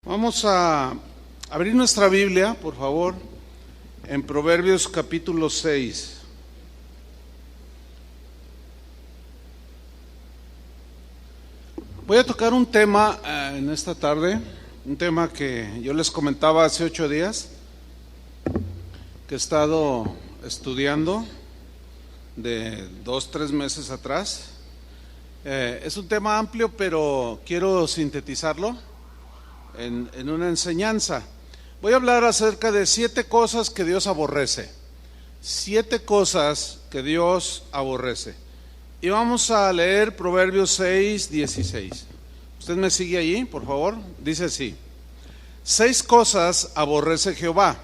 Vamos a abrir nuestra Biblia, por favor, en Proverbios capítulo 6. Voy a tocar un tema en esta tarde, un tema que yo les comentaba hace 8 días, que he estado estudiando de 2-3 meses atrás. Es un tema amplio, pero quiero sintetizarlo en una enseñanza. Voy a hablar acerca de 7 cosas que Dios aborrece. 7 cosas que Dios aborrece. Y vamos a leer Proverbios 6:16. ¿Usted me sigue allí, por favor? Dice así: 6 cosas aborrece Jehová,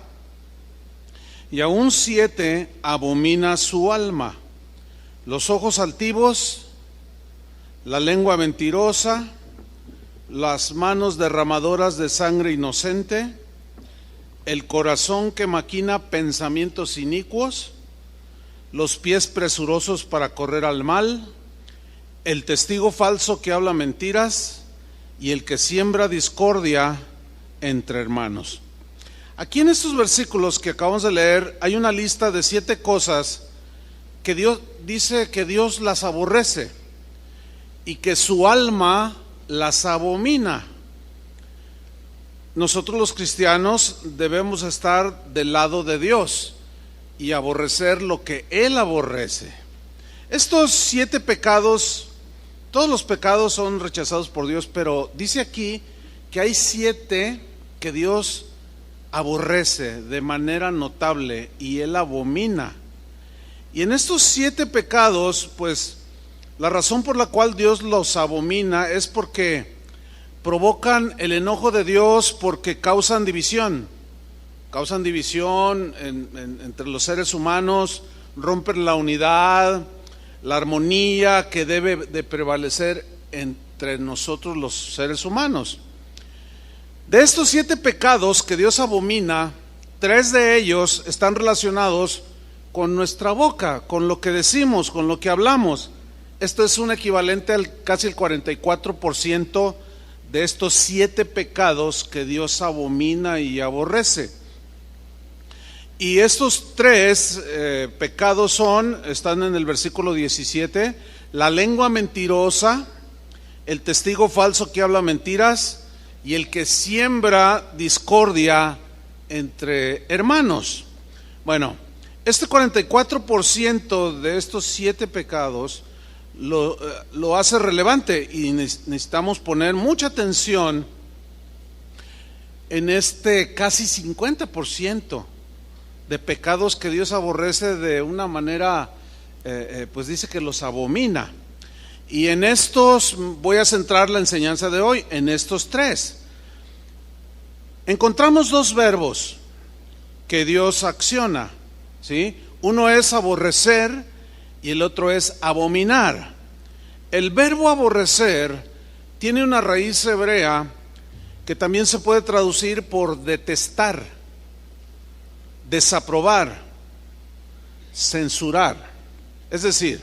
y aún 7 abomina su alma: los ojos altivos, la lengua mentirosa, las manos derramadoras de sangre inocente, el corazón que maquina pensamientos inicuos, los pies presurosos para correr al mal, el testigo falso que habla mentiras y el que siembra discordia entre hermanos. Aquí en estos versículos que acabamos de leer hay una lista de 7 cosas que Dios dice que Dios las aborrece y que su alma las abomina. Nosotros los cristianos debemos estar del lado de Dios y aborrecer lo que Él aborrece. Estos 7 pecados, todos los pecados son rechazados por Dios, pero dice aquí que hay 7 que Dios aborrece de manera notable y Él abomina. Y en estos 7 pecados, pues la razón por la cual Dios los abomina es porque provocan el enojo de Dios, porque causan división entre los seres humanos, rompen la unidad, la armonía que debe de prevalecer entre nosotros los seres humanos. De estos 7 pecados que Dios abomina, 3 de ellos están relacionados con nuestra boca, con lo que decimos, con lo que hablamos. Esto es un equivalente al casi el 44% de estos 7 pecados que Dios abomina y aborrece. Y estos 3 pecados están en el versículo 17: la lengua mentirosa, el testigo falso que habla mentiras y el que siembra discordia entre hermanos. Bueno, este 44% de estos 7 pecados lo hace relevante y necesitamos poner mucha atención en este casi 50% de pecados que Dios aborrece de una manera, pues dice que los abomina. Y en estos voy a centrar la enseñanza de hoy, en estos 3. Encontramos 2 verbos que Dios acciona, ¿sí? Uno es aborrecer y el otro es abominar. El verbo aborrecer tiene una raíz hebrea que también se puede traducir por detestar, desaprobar, censurar. Es decir,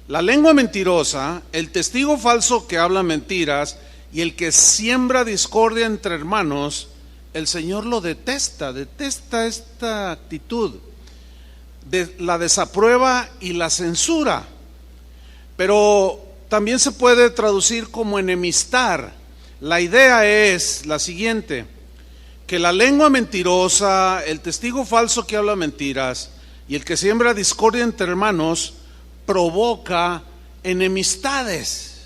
la lengua mentirosa, el testigo falso que habla mentiras y el que siembra discordia entre hermanos, el Señor lo detesta esta actitud. La desaprueba y la censura. Pero también se puede traducir como enemistar. La idea es la siguiente: que la lengua mentirosa, el testigo falso que habla mentiras y el que siembra discordia entre hermanos provoca enemistades,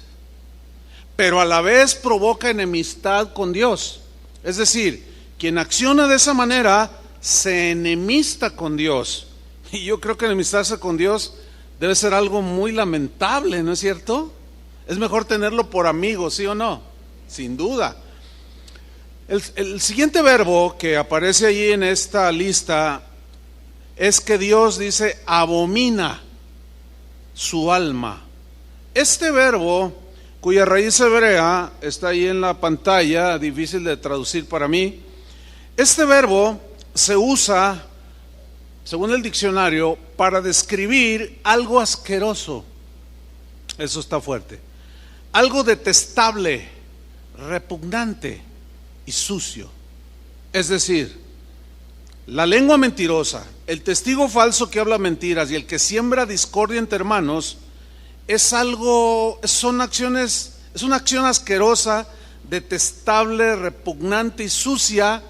pero a la vez provoca enemistad con Dios. Es decir, quien acciona de esa manera se enemista con Dios. Y yo creo que enemistarse con Dios debe ser algo muy lamentable, ¿no es cierto? Es mejor tenerlo por amigo, ¿sí o no? Sin duda. El siguiente verbo que aparece allí en esta lista es que Dios dice abomina su alma. Este verbo, cuya raíz hebrea está ahí en la pantalla, difícil de traducir para mí. Este verbo se usa, según el diccionario, para describir algo asqueroso. Eso está fuerte. Algo detestable, repugnante. y sucio. Es decir, la lengua mentirosa, el testigo falso que habla mentiras y el que siembra discordia entre hermanos es una acción asquerosa, detestable, repugnante y sucia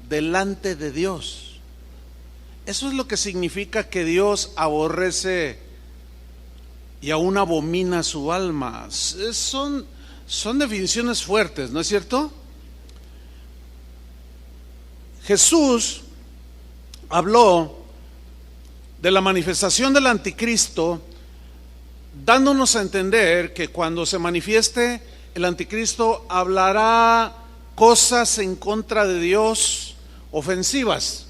delante de Dios. Eso es lo que significa que Dios aborrece y aún abomina su alma. Son definiciones fuertes, ¿no es cierto? Jesús habló de la manifestación del anticristo, dándonos a entender que cuando se manifieste el anticristo hablará cosas en contra de Dios ofensivas.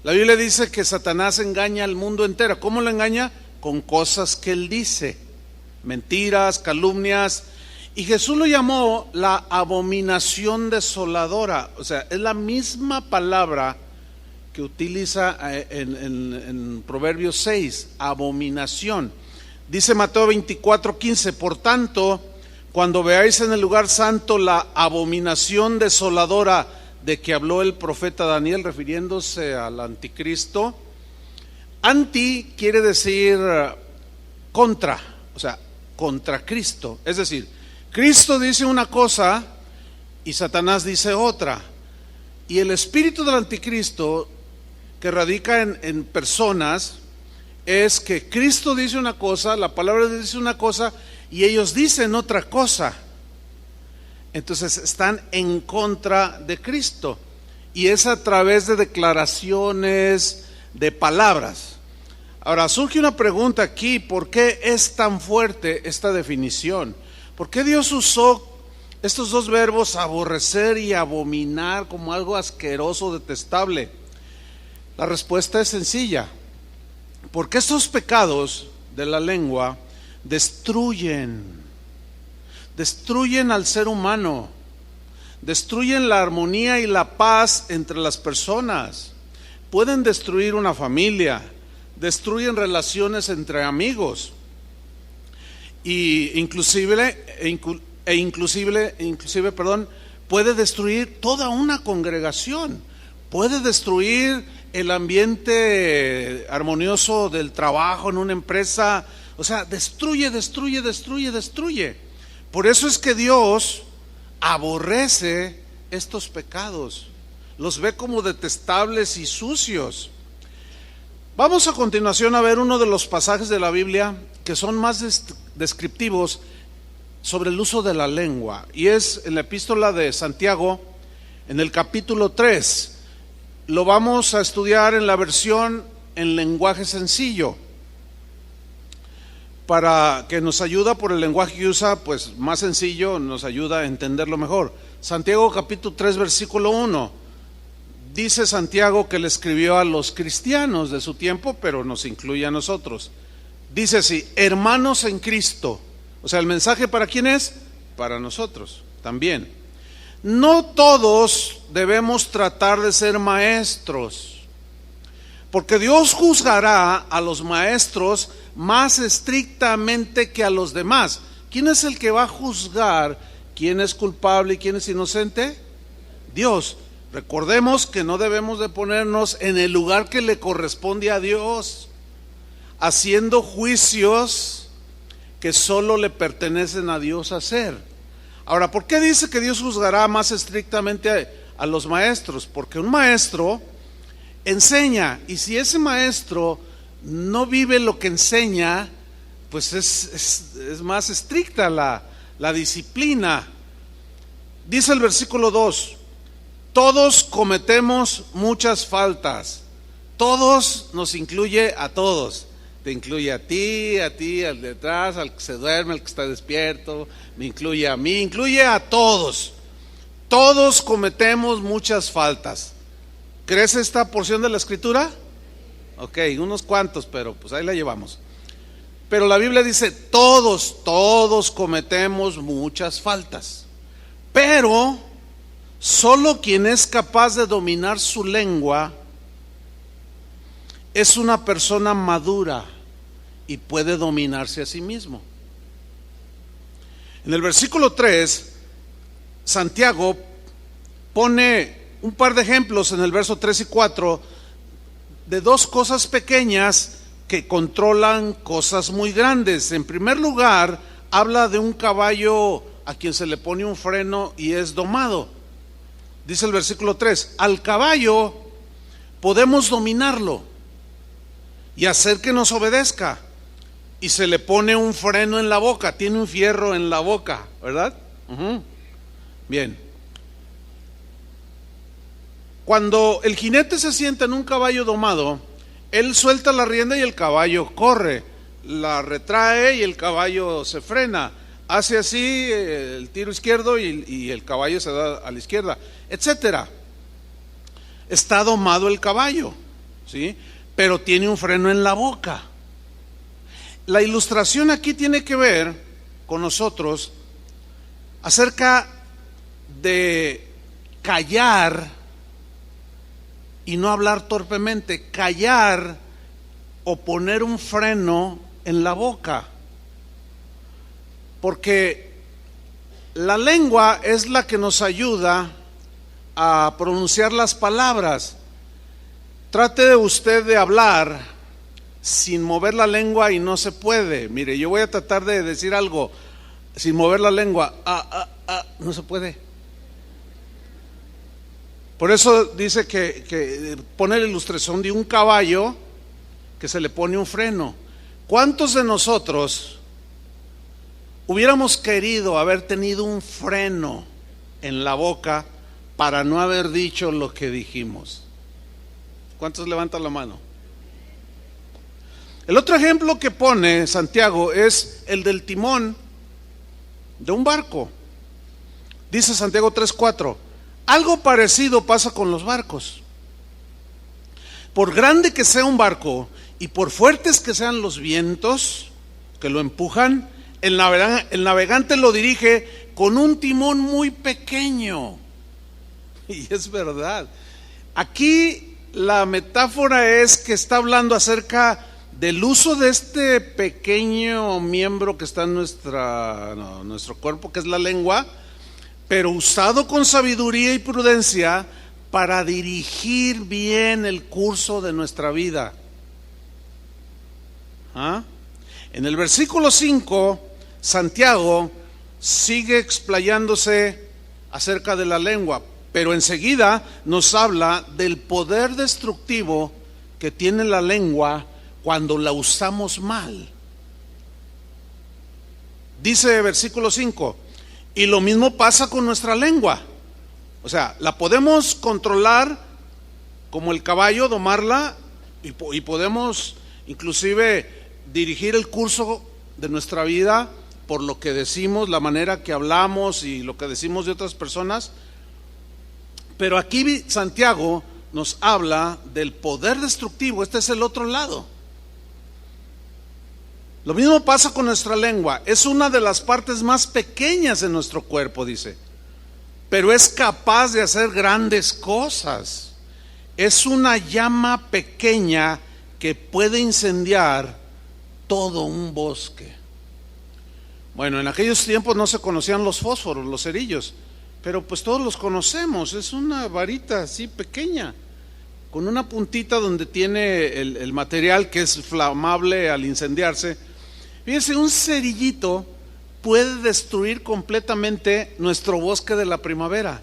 La Biblia dice que Satanás engaña al mundo entero. ¿Cómo lo engaña? Con cosas que él dice, mentiras, calumnias. Y Jesús lo llamó la abominación desoladora. O sea, es la misma palabra que utiliza en Proverbios 6, abominación. Dice Mateo 24:15, por tanto, cuando veáis en el lugar santo la abominación desoladora de que habló el profeta Daniel, refiriéndose al anticristo. Anti quiere decir contra, o sea, contra Cristo. Es decir, Cristo dice una cosa y Satanás dice otra. Y el espíritu del anticristo que radica en personas es que Cristo dice una cosa, la palabra de Dios dice una cosa y ellos dicen otra cosa. Entonces están en contra de Cristo y es a través de declaraciones, de palabras. Ahora surge una pregunta aquí: ¿por qué es tan fuerte esta definición? ¿Por qué Dios usó estos dos verbos, aborrecer y abominar, como algo asqueroso, detestable? La respuesta es sencilla: porque estos pecados de la lengua destruyen al ser humano, destruyen la armonía y la paz entre las personas, pueden destruir una familia, destruyen relaciones entre amigos, y inclusive, puede destruir toda una congregación, puede destruir el ambiente armonioso del trabajo en una empresa. O sea, destruye. Por eso es que Dios aborrece estos pecados, los ve como detestables y sucios. Vamos a continuación a ver uno de los pasajes de la Biblia que son más descriptivos sobre el uso de la lengua, y es en la epístola de Santiago, en el capítulo 3. Lo vamos a estudiar en la versión en lenguaje sencillo, para que nos ayuda por el lenguaje que usa, pues más sencillo, nos ayuda a entenderlo mejor. Santiago capítulo 3 versículo 1. Dice Santiago que le escribió a los cristianos de su tiempo, pero nos incluye a nosotros. Dice así: hermanos en Cristo. O sea, ¿el mensaje para quién es? Para nosotros también. No todos debemos tratar de ser maestros, porque Dios juzgará a los maestros más estrictamente que a los demás. ¿Quién es el que va a juzgar quién es culpable y quién es inocente? Dios. Recordemos que no debemos de ponernos en el lugar que le corresponde a Dios, haciendo juicios que solo le pertenecen a Dios hacer. Ahora, ¿por qué dice que Dios juzgará más estrictamente a los maestros? Porque un maestro enseña, y si ese maestro no vive lo que enseña, pues es más estricta la disciplina. Dice el versículo 2: todos cometemos muchas faltas. Todos nos incluye a todos. Te incluye a ti, al de atrás, al que se duerme, al que está despierto, me incluye a mí, incluye a todos. Todos cometemos muchas faltas. ¿Crees esta porción de la Escritura? Ok, unos cuantos, pero pues ahí la llevamos. Pero la Biblia dice: todos cometemos muchas faltas. Pero solo quien es capaz de dominar su lengua es una persona madura y puede dominarse a sí mismo. En el versículo 3, Santiago pone un par de ejemplos en el verso 3 y 4 de dos cosas pequeñas que controlan cosas muy grandes. En primer lugar, habla de un caballo a quien se le pone un freno y es domado. Dice el versículo 3, al caballo podemos dominarlo y hacer que nos obedezca. Y se le pone un freno en la boca, tiene un fierro en la boca, ¿verdad? Bien. Cuando el jinete se sienta en un caballo domado, él suelta la rienda y el caballo corre, la retrae y el caballo se frena, hace así el tiro izquierdo y el caballo se da a la izquierda, etcétera. Está domado el caballo, ¿sí? Pero tiene un freno en la boca. La ilustración aquí tiene que ver con nosotros acerca de callar y no hablar torpemente, callar o poner un freno en la boca. Porque la lengua es la que nos ayuda a pronunciar las palabras. Trate de usted de hablar sin mover la lengua y no se puede. Mire, yo voy a tratar de decir algo sin mover la lengua. No se puede. Por eso dice que pone la ilustración de un caballo que se le pone un freno. ¿Cuántos de nosotros hubiéramos querido haber tenido un freno en la boca para no haber dicho lo que dijimos? ¿Cuántos levantan la mano? El otro ejemplo que pone Santiago es el del timón de un barco. Dice Santiago 3:4, algo parecido pasa con los barcos. Por grande que sea un barco y por fuertes que sean los vientos que lo empujan, el navegante lo dirige con un timón muy pequeño. Y es verdad. Aquí la metáfora es que está hablando acerca del uso de este pequeño miembro que está en nuestro cuerpo, que es la lengua, pero usado con sabiduría y prudencia para dirigir bien el curso de nuestra vida. En el versículo 5, Santiago sigue explayándose acerca de la lengua, pero enseguida nos habla del poder destructivo que tiene la lengua cuando la usamos mal. Dice versículo 5, y lo mismo pasa con nuestra lengua. O sea, la podemos controlar como el caballo, domarla, y podemos inclusive dirigir el curso de nuestra vida por lo que decimos, la manera que hablamos y lo que decimos de otras personas. Pero aquí Santiago nos habla del poder destructivo. Este es el otro lado. Lo mismo pasa con nuestra lengua. Es una de las partes más pequeñas de nuestro cuerpo, dice, pero es capaz de hacer grandes cosas. Es una llama pequeña que puede incendiar todo un bosque. Bueno, en aquellos tiempos no se conocían los fósforos, los cerillos, pero pues todos los conocemos. Es una varita así pequeña, con una puntita donde tiene el material que es flamable al incendiarse. Fíjense, un cerillito puede destruir completamente nuestro bosque de la primavera.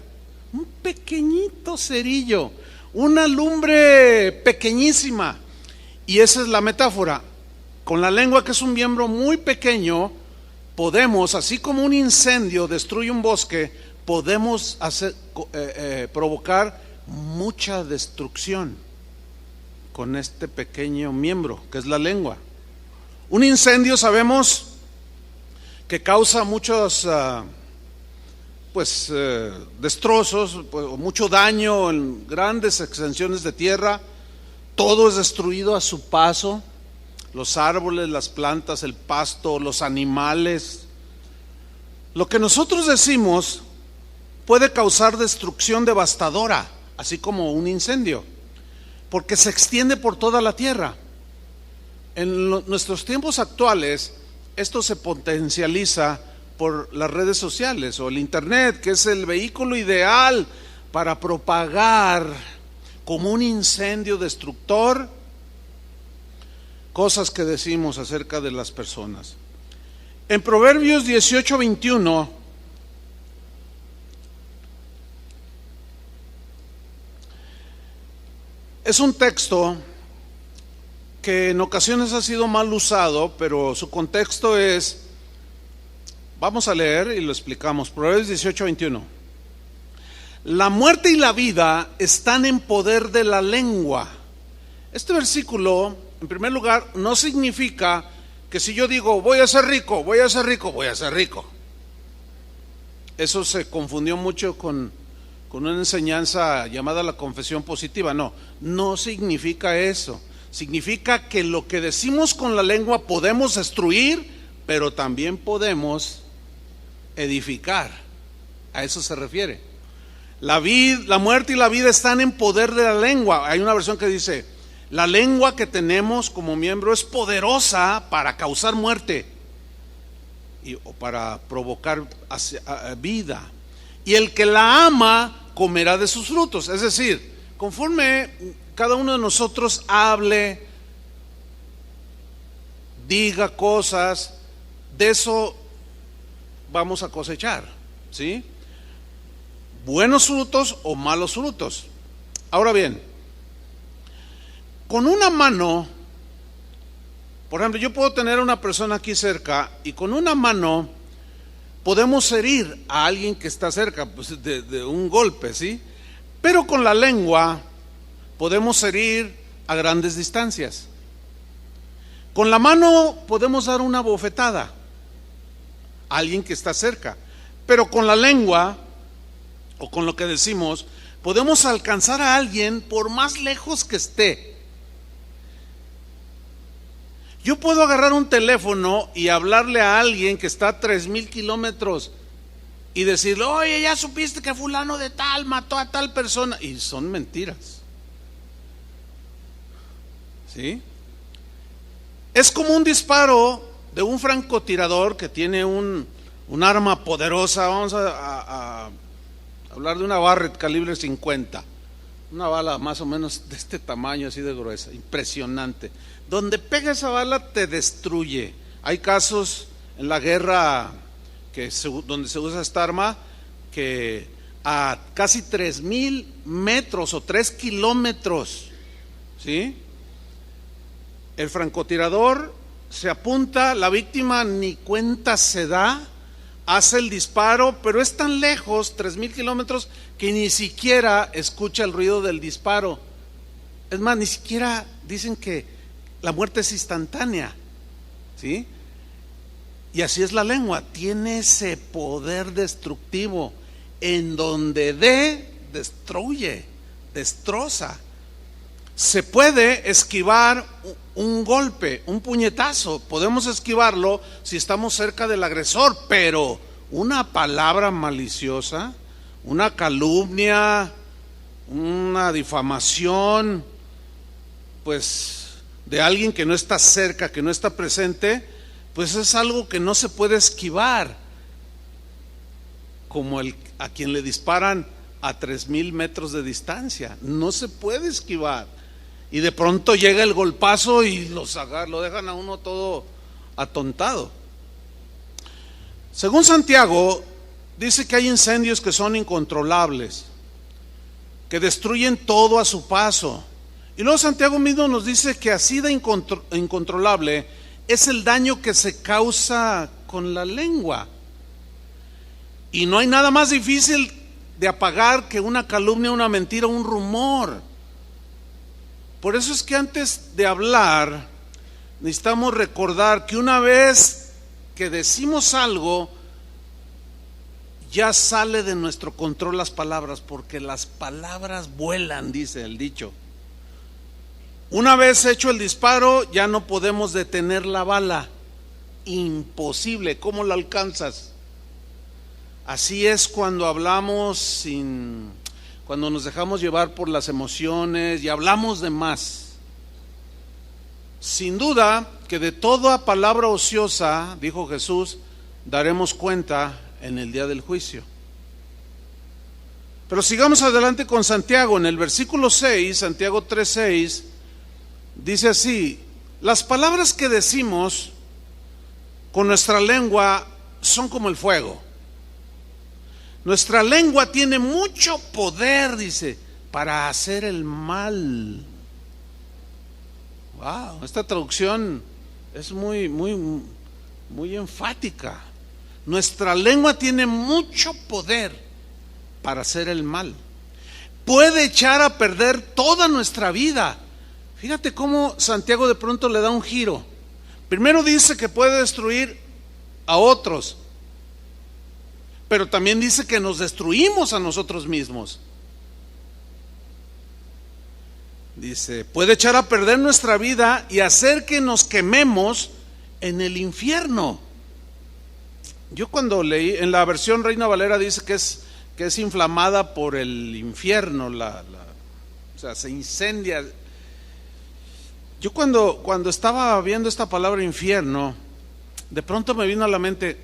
Un pequeñito cerillo, una lumbre pequeñísima. Y esa es la metáfora. Con la lengua, que es un miembro muy pequeño, podemos, así como un incendio destruye un bosque, podemos provocar mucha destrucción con este pequeño miembro que es la lengua. Un incendio, sabemos que causa muchos destrozos, mucho daño en grandes extensiones de tierra. Todo es destruido a su paso: los árboles, las plantas, el pasto, los animales. Lo que nosotros decimos puede causar destrucción devastadora, así como un incendio, porque se extiende por toda la tierra. En nuestros tiempos actuales, esto se potencializa por las redes sociales o el internet, que es el vehículo ideal para propagar como un incendio destructor cosas que decimos acerca de las personas. En Proverbios 18:21 es un texto que en ocasiones ha sido mal usado, pero su contexto es, vamos a leer y lo explicamos. Proverbios 18:21. La muerte y la vida están en poder de la lengua. Este versículo, en primer lugar, no significa que si yo digo voy a ser rico, voy a ser rico, voy a ser rico. Eso se confundió mucho con una enseñanza llamada la confesión positiva. No significa eso. Significa que lo que decimos con la lengua podemos destruir, pero también podemos edificar. A eso se refiere. La muerte y la vida están en poder de la lengua. Hay una versión que dice, la lengua que tenemos como miembro es poderosa para causar muerte o para provocar vida. Y el que la ama comerá de sus frutos. Es decir, conforme cada uno de nosotros hable, diga cosas, de eso vamos a cosechar, ¿sí? Buenos frutos o malos frutos. Ahora bien, con una mano, por ejemplo, yo puedo tener a una persona aquí cerca y con una mano podemos herir a alguien que está cerca, pues de un golpe, ¿sí? Pero con la lengua podemos herir a grandes distancias. Con la mano podemos dar una bofetada a alguien que está cerca, pero con la lengua o con lo que decimos podemos alcanzar a alguien por más lejos que esté. Yo puedo agarrar un teléfono y hablarle a alguien que está a 3,000 kilómetros y decirle, oye, ya supiste que fulano de tal mató a tal persona, y son mentiras, ¿sí? Es como un disparo de un francotirador que tiene un arma poderosa. Vamos a hablar de una Barrett calibre 50, una bala más o menos de este tamaño, así de gruesa, impresionante. Donde pega esa bala te destruye. Hay casos en la guerra donde se usa esta arma que a casi 3,000 metros o 3 kilómetros, ¿sí? El francotirador se apunta, la víctima ni cuenta se da, hace el disparo, pero es tan lejos, 3,000 kilómetros, que ni siquiera escucha el ruido del disparo. Es más, ni siquiera dicen que la muerte es instantánea, ¿sí? Y así es la lengua, tiene ese poder destructivo, en donde destruye, destroza. Se puede esquivar un golpe, un puñetazo, podemos esquivarlo si estamos cerca del agresor, pero una palabra maliciosa, una calumnia, una difamación, pues de alguien que no está cerca, que no está presente, pues es algo que no se puede esquivar, como a quien le disparan a 3,000 metros de distancia, no se puede esquivar. Y de pronto llega el golpazo y lo dejan a uno todo atontado. Según Santiago, dice que hay incendios que son incontrolables, que destruyen todo a su paso. Y luego Santiago mismo nos dice que así de incontrolable es el daño que se causa con la lengua. Y no hay nada más difícil de apagar que una calumnia, una mentira, un rumor. Por eso es que antes de hablar necesitamos recordar que una vez que decimos algo, ya sale de nuestro control las palabras, porque las palabras vuelan, dice el dicho. Una vez hecho el disparo, ya no podemos detener la bala. Imposible, ¿cómo la alcanzas? Así es cuando hablamos cuando nos dejamos llevar por las emociones y hablamos de más. Sin duda que de toda palabra ociosa, dijo Jesús, daremos cuenta en el día del juicio. Pero sigamos adelante con Santiago. En el versículo 6, Santiago 3:6, dice así: las palabras que decimos con nuestra lengua son como el fuego. Nuestra lengua tiene mucho poder, dice, para hacer el mal. Wow, esta traducción es muy enfática. Nuestra lengua tiene mucho poder para hacer el mal. Puede echar a perder toda nuestra vida. Fíjate cómo Santiago de pronto le da un giro. Primero dice que puede destruir a otros, pero también dice que nos destruimos a nosotros mismos. Dice, puede echar a perder nuestra vida y hacer que nos quememos en el infierno. Yo cuando leí, en la versión Reina Valera dice que es inflamada por el infierno, o sea, se incendia. Yo cuando estaba viendo esta palabra infierno, de pronto me vino a la mente,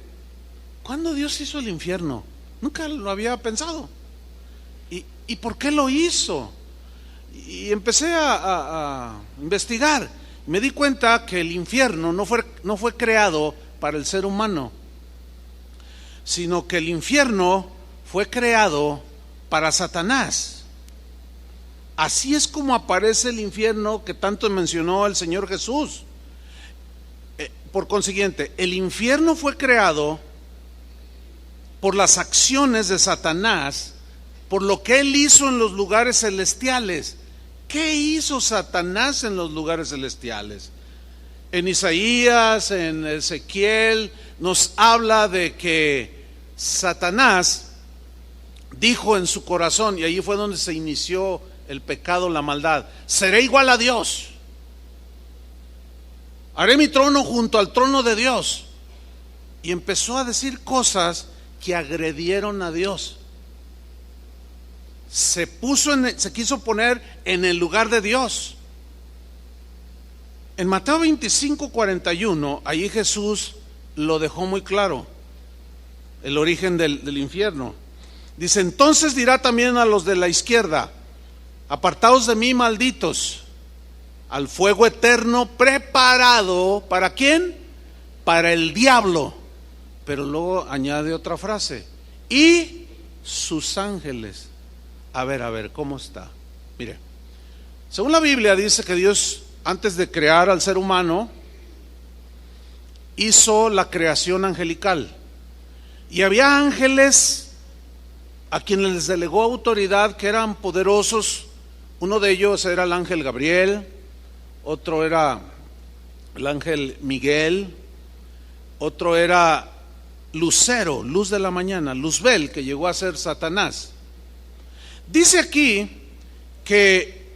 ¿cuándo Dios hizo el infierno? Nunca lo había pensado. ¿Y por qué lo hizo? Y empecé a investigar. Me di cuenta que el infierno no fue creado para el ser humano, sino que el infierno fue creado para Satanás. Así es como aparece el infierno que tanto mencionó el Señor Jesús. Por consiguiente, el infierno fue creado por las acciones de Satanás, por lo que él hizo en los lugares celestiales. ¿Qué hizo Satanás en los lugares celestiales? En Isaías, en Ezequiel, nos habla de que Satanás dijo en su corazón, y ahí fue donde se inició el pecado, la maldad: seré igual a Dios, haré mi trono junto al trono de Dios. Y empezó a decir cosas que agredieron a Dios. Se quiso poner en el lugar de Dios. En Mateo 25:41, ahí Jesús lo dejó muy claro, el origen del infierno. Dice, entonces dirá también a los de la izquierda: apartaos de mí, malditos, al fuego eterno preparado, ¿para quién? Para el diablo. Pero luego añade otra frase: y sus ángeles. A ver, ¿cómo está? Mire, según la Biblia dice que Dios, antes de crear al ser humano, hizo la creación angelical. Y había ángeles a quienes les delegó autoridad, que eran poderosos. Uno de ellos era el ángel Gabriel, otro era el ángel Miguel, otro era Lucero, luz de la mañana, Luzbel, que llegó a ser Satanás. Dice aquí que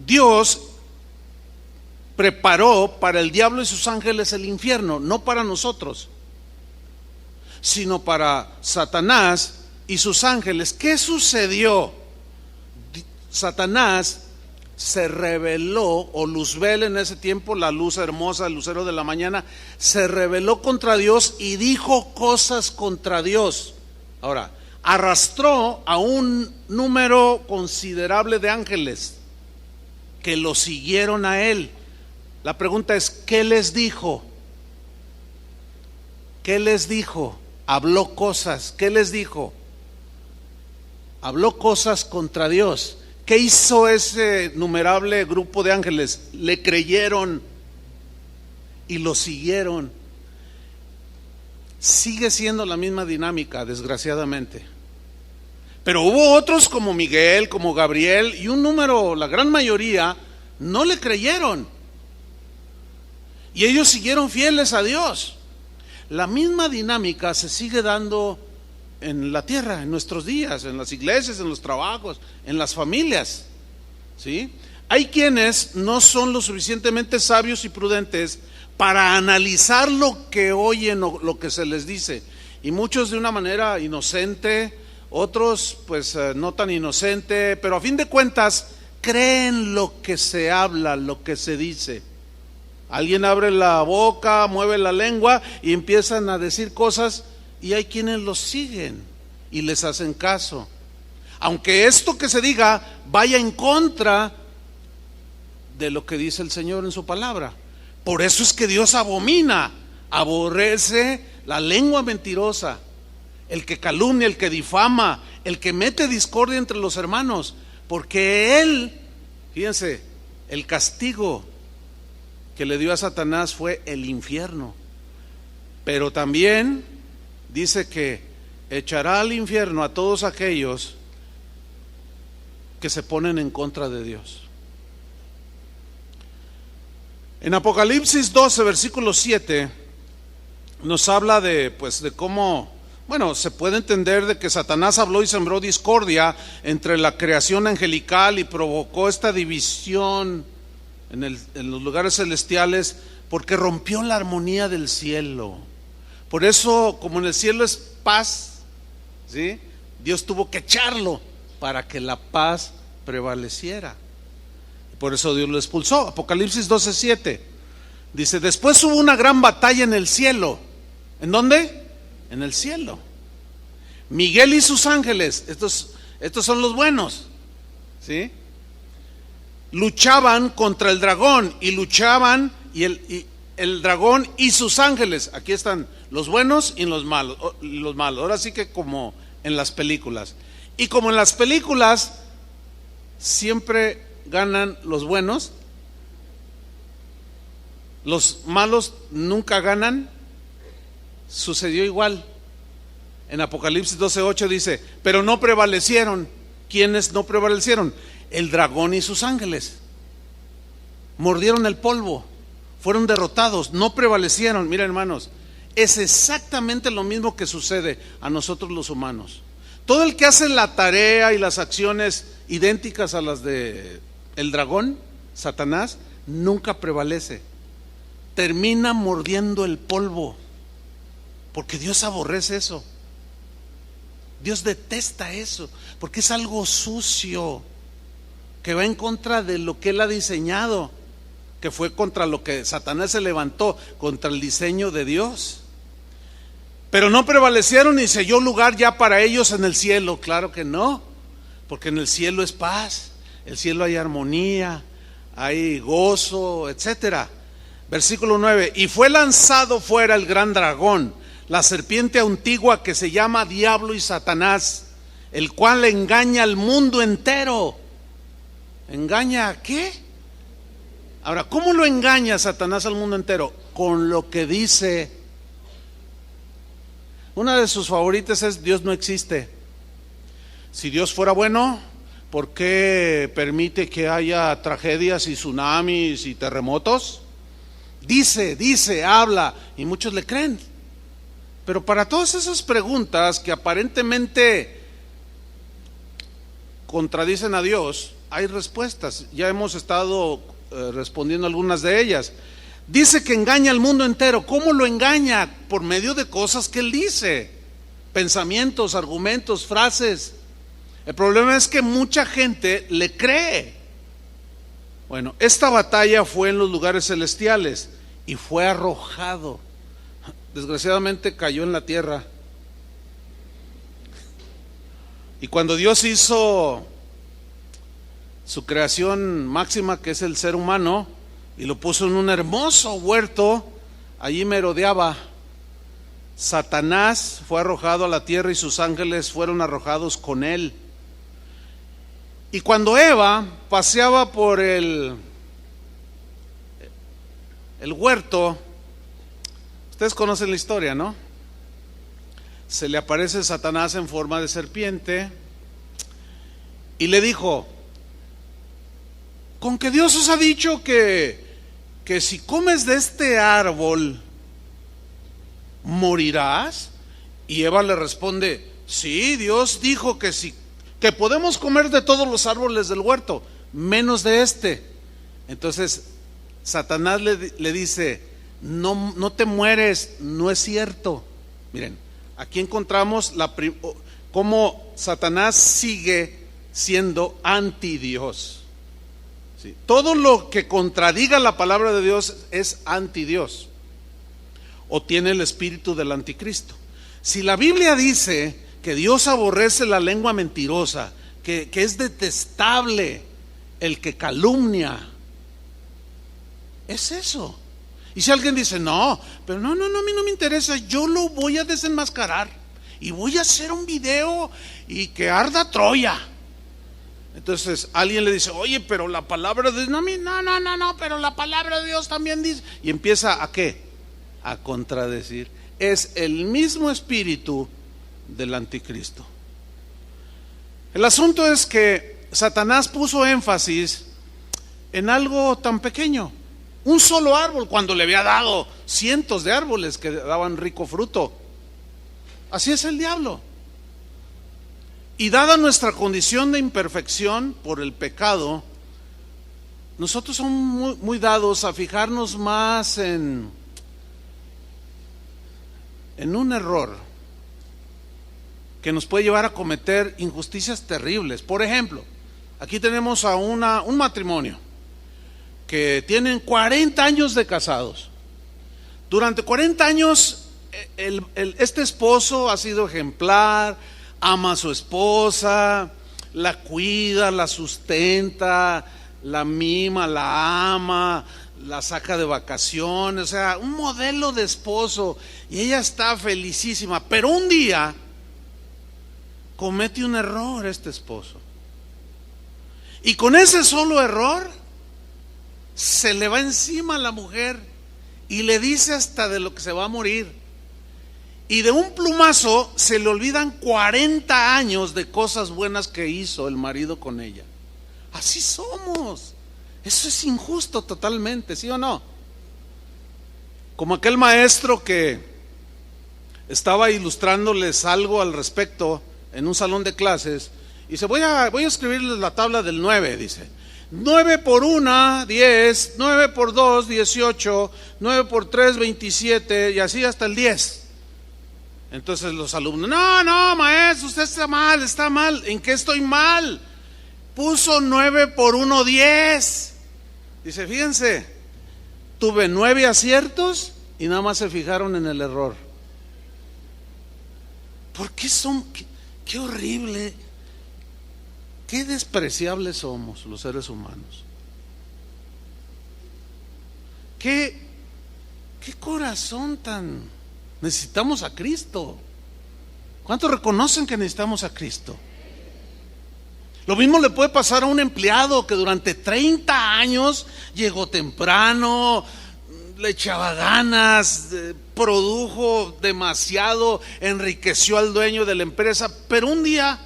Dios preparó para el diablo y sus ángeles el infierno, no para nosotros, sino para Satanás y sus ángeles. ¿Qué sucedió? Satanás se rebeló, o Luzbel en ese tiempo, la luz hermosa, el lucero de la mañana, se rebeló contra Dios y dijo cosas contra Dios. Ahora, arrastró a un número considerable de ángeles que lo siguieron a él. La pregunta es, ¿qué les dijo? ¿Qué les dijo? Habló cosas. ¿Qué les dijo? Habló cosas contra Dios. ¿Qué hizo ese numerable grupo de ángeles? Le creyeron y lo siguieron. Sigue siendo la misma dinámica, desgraciadamente. Pero hubo otros como Miguel, como Gabriel, y un número, la gran mayoría, no le creyeron. Y ellos siguieron fieles a Dios. La misma dinámica se sigue dando en la tierra, en nuestros días, en las iglesias, en los trabajos, en las familias, ¿sí? Hay quienes no son lo suficientemente sabios y prudentes para analizar lo que oyen o lo que se les dice, y muchos de una manera inocente, otros pues no tan inocente, pero a fin de cuentas creen lo que se habla, lo que se dice. Alguien abre la boca, mueve la lengua y empiezan a decir cosas, y hay quienes los siguen y les hacen caso. aunque esto que se diga vaya en contra de lo que dice el Señor en su palabra. Por eso es que Dios abomina, aborrece la lengua mentirosa, el que calumnia, el que difama, el que mete discordia entre los hermanos, porque Él, fíjense, el castigo que le dio a Satanás fue el infierno, pero también dice que echará al infierno a todos aquellos que se ponen en contra de Dios. En Apocalipsis 12, versículo 7, nos habla de cómo, se puede entender de que Satanás habló y sembró discordia entre la creación angelical y provocó esta división en los lugares celestiales, porque rompió la armonía del cielo. Por eso, como en el cielo es paz, ¿sí?, Dios tuvo que echarlo para que la paz prevaleciera. Por eso Dios lo expulsó. Apocalipsis 12:7 dice: después hubo una gran batalla en el cielo. ¿En dónde? En el cielo. Miguel y sus ángeles, estos son los buenos, ¿sí?, luchaban contra el dragón, y luchaban y el dragón y sus ángeles. Aquí están los buenos y los malos. Ahora sí que como en las películas. Y como en las películas siempre ganan los buenos, los malos nunca ganan, sucedió igual. En Apocalipsis 12:8 dice: pero no prevalecieron. ¿Quiénes no prevalecieron? El dragón y sus ángeles. Mordieron el polvo, fueron derrotados, no prevalecieron. Miren, hermanos, es exactamente lo mismo que sucede a nosotros los humanos. Todo el que hace la tarea y las acciones idénticas a las de el dragón, Satanás, nunca prevalece. Termina mordiendo el polvo, porque Dios aborrece eso. Dios detesta eso, porque es algo sucio, que va en contra de lo que Él ha diseñado, que fue contra lo que Satanás se levantó, contra el diseño de Dios. Pero no prevalecieron y se halló lugar ya para ellos en el cielo. Claro que no, porque en el cielo es paz, en el cielo hay armonía, hay gozo, etcétera. Versículo 9: y fue lanzado fuera el gran dragón, la serpiente antigua que se llama Diablo y Satanás, el cual engaña al mundo entero. ¿Engaña a qué? Ahora, ¿cómo lo engaña Satanás al mundo entero? Con lo que dice. Una de sus favoritas es: Dios no existe. Si Dios fuera bueno, ¿por qué permite que haya tragedias y tsunamis y terremotos? Dice, habla, y muchos le creen. Pero para todas esas preguntas que aparentemente contradicen a Dios, hay respuestas. Ya hemos estado respondiendo algunas de ellas. Dice que engaña al mundo entero. ¿Cómo lo engaña? Por medio de cosas que Él dice, pensamientos, argumentos, frases. El problema es que mucha gente le cree. Bueno, esta batalla fue en los lugares celestiales y fue arrojado. Desgraciadamente cayó en la tierra. Y cuando Dios hizo su creación máxima, que es el ser humano, y lo puso en un hermoso huerto, allí merodeaba. Satanás fue arrojado a la tierra y sus ángeles fueron arrojados con él. Y cuando Eva paseaba por el huerto, ustedes conocen la historia, ¿no? Se le aparece Satanás en forma de serpiente y le dijo: con que Dios os ha dicho que si comes de este árbol morirás. Y Eva le responde: sí, Dios dijo que podemos comer de todos los árboles del huerto, menos de este. Entonces Satanás le dice: no te mueres, no es cierto. Miren, aquí encontramos cómo Satanás sigue siendo anti Dios. ¿Sí? Todo lo que contradiga la palabra de Dios es anti Dios, o tiene el espíritu del anticristo. Si la Biblia dice que Dios aborrece la lengua mentirosa, que es detestable el que calumnia. Es eso. Y si alguien dice, no, pero no, a mí no me interesa, yo lo voy a desenmascarar y voy a hacer un video y que arda Troya. Entonces alguien le dice, oye, pero la palabra de Dios, no, pero la palabra de Dios también dice. Y empieza a ¿qué? A contradecir. Es el mismo espíritu del anticristo. El asunto es que Satanás puso énfasis en algo tan pequeño, un solo árbol, cuando le había dado cientos de árboles que daban rico fruto. Así es el diablo. Y dada nuestra condición de imperfección por el pecado, nosotros somos muy dados a fijarnos más en un error que nos puede llevar a cometer injusticias terribles. Por ejemplo, aquí tenemos a un matrimonio que tienen 40 años de casados. Durante 40 años este esposo ha sido ejemplar, ama a su esposa, la cuida, la sustenta, la mima, la ama, la saca de vacaciones, o sea, un modelo de esposo, y ella está felicísima. Pero un día comete un error este esposo, y con ese solo error se le va encima a la mujer y le dice hasta de lo que se va a morir. Y de un plumazo se le olvidan 40 años de cosas buenas que hizo el marido con ella. Así somos. Eso es injusto totalmente, ¿sí o no? Como aquel maestro que estaba ilustrándoles algo al respecto en un salón de clases, y dice, voy a escribirles la tabla del 9, dice. 9 por 1, 10, 9 por 2, 18, 9 por 3, 27, y así hasta el 10. Entonces los alumnos, no, maestro, usted está mal. ¿En qué estoy mal? Puso 9 por 1, 10. Dice, fíjense, tuve 9 aciertos y nada más se fijaron en el error. ¿Por qué son? Qué horrible, qué despreciables somos los seres humanos. Qué corazón tan... Necesitamos a Cristo. ¿Cuántos reconocen que necesitamos a Cristo? Lo mismo le puede pasar a un empleado que durante 30 años llegó temprano, le echaba ganas, produjo demasiado, enriqueció al dueño de la empresa, pero un día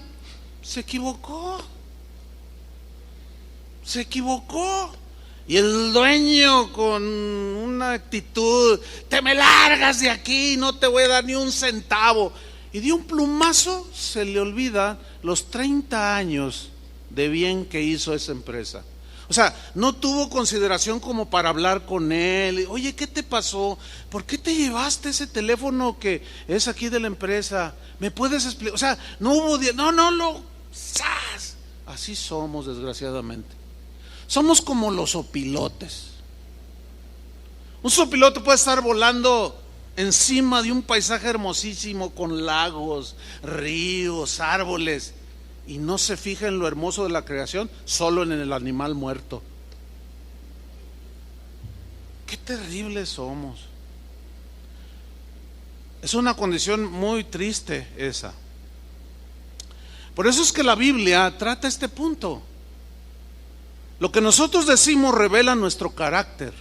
se equivocó. Y el dueño, con una actitud, te me largas de aquí, no te voy a dar ni un centavo. Y de un plumazo se le olvida los 30 años de bien que hizo esa empresa. O sea, no tuvo consideración como para hablar con él. Oye, ¿qué te pasó? ¿Por qué te llevaste ese teléfono que es aquí de la empresa? ¿Me puedes explicar? O sea, no hubo... ¡zas! Así somos, desgraciadamente. Somos como los opilotes. Un sopilote puede estar volando encima de un paisaje hermosísimo con lagos, ríos, árboles, y no se fija en lo hermoso de la creación, solo en el animal muerto. Qué terribles somos. Es una condición muy triste esa. Por eso es que la Biblia trata este punto. Lo que nosotros decimos revela nuestro carácter.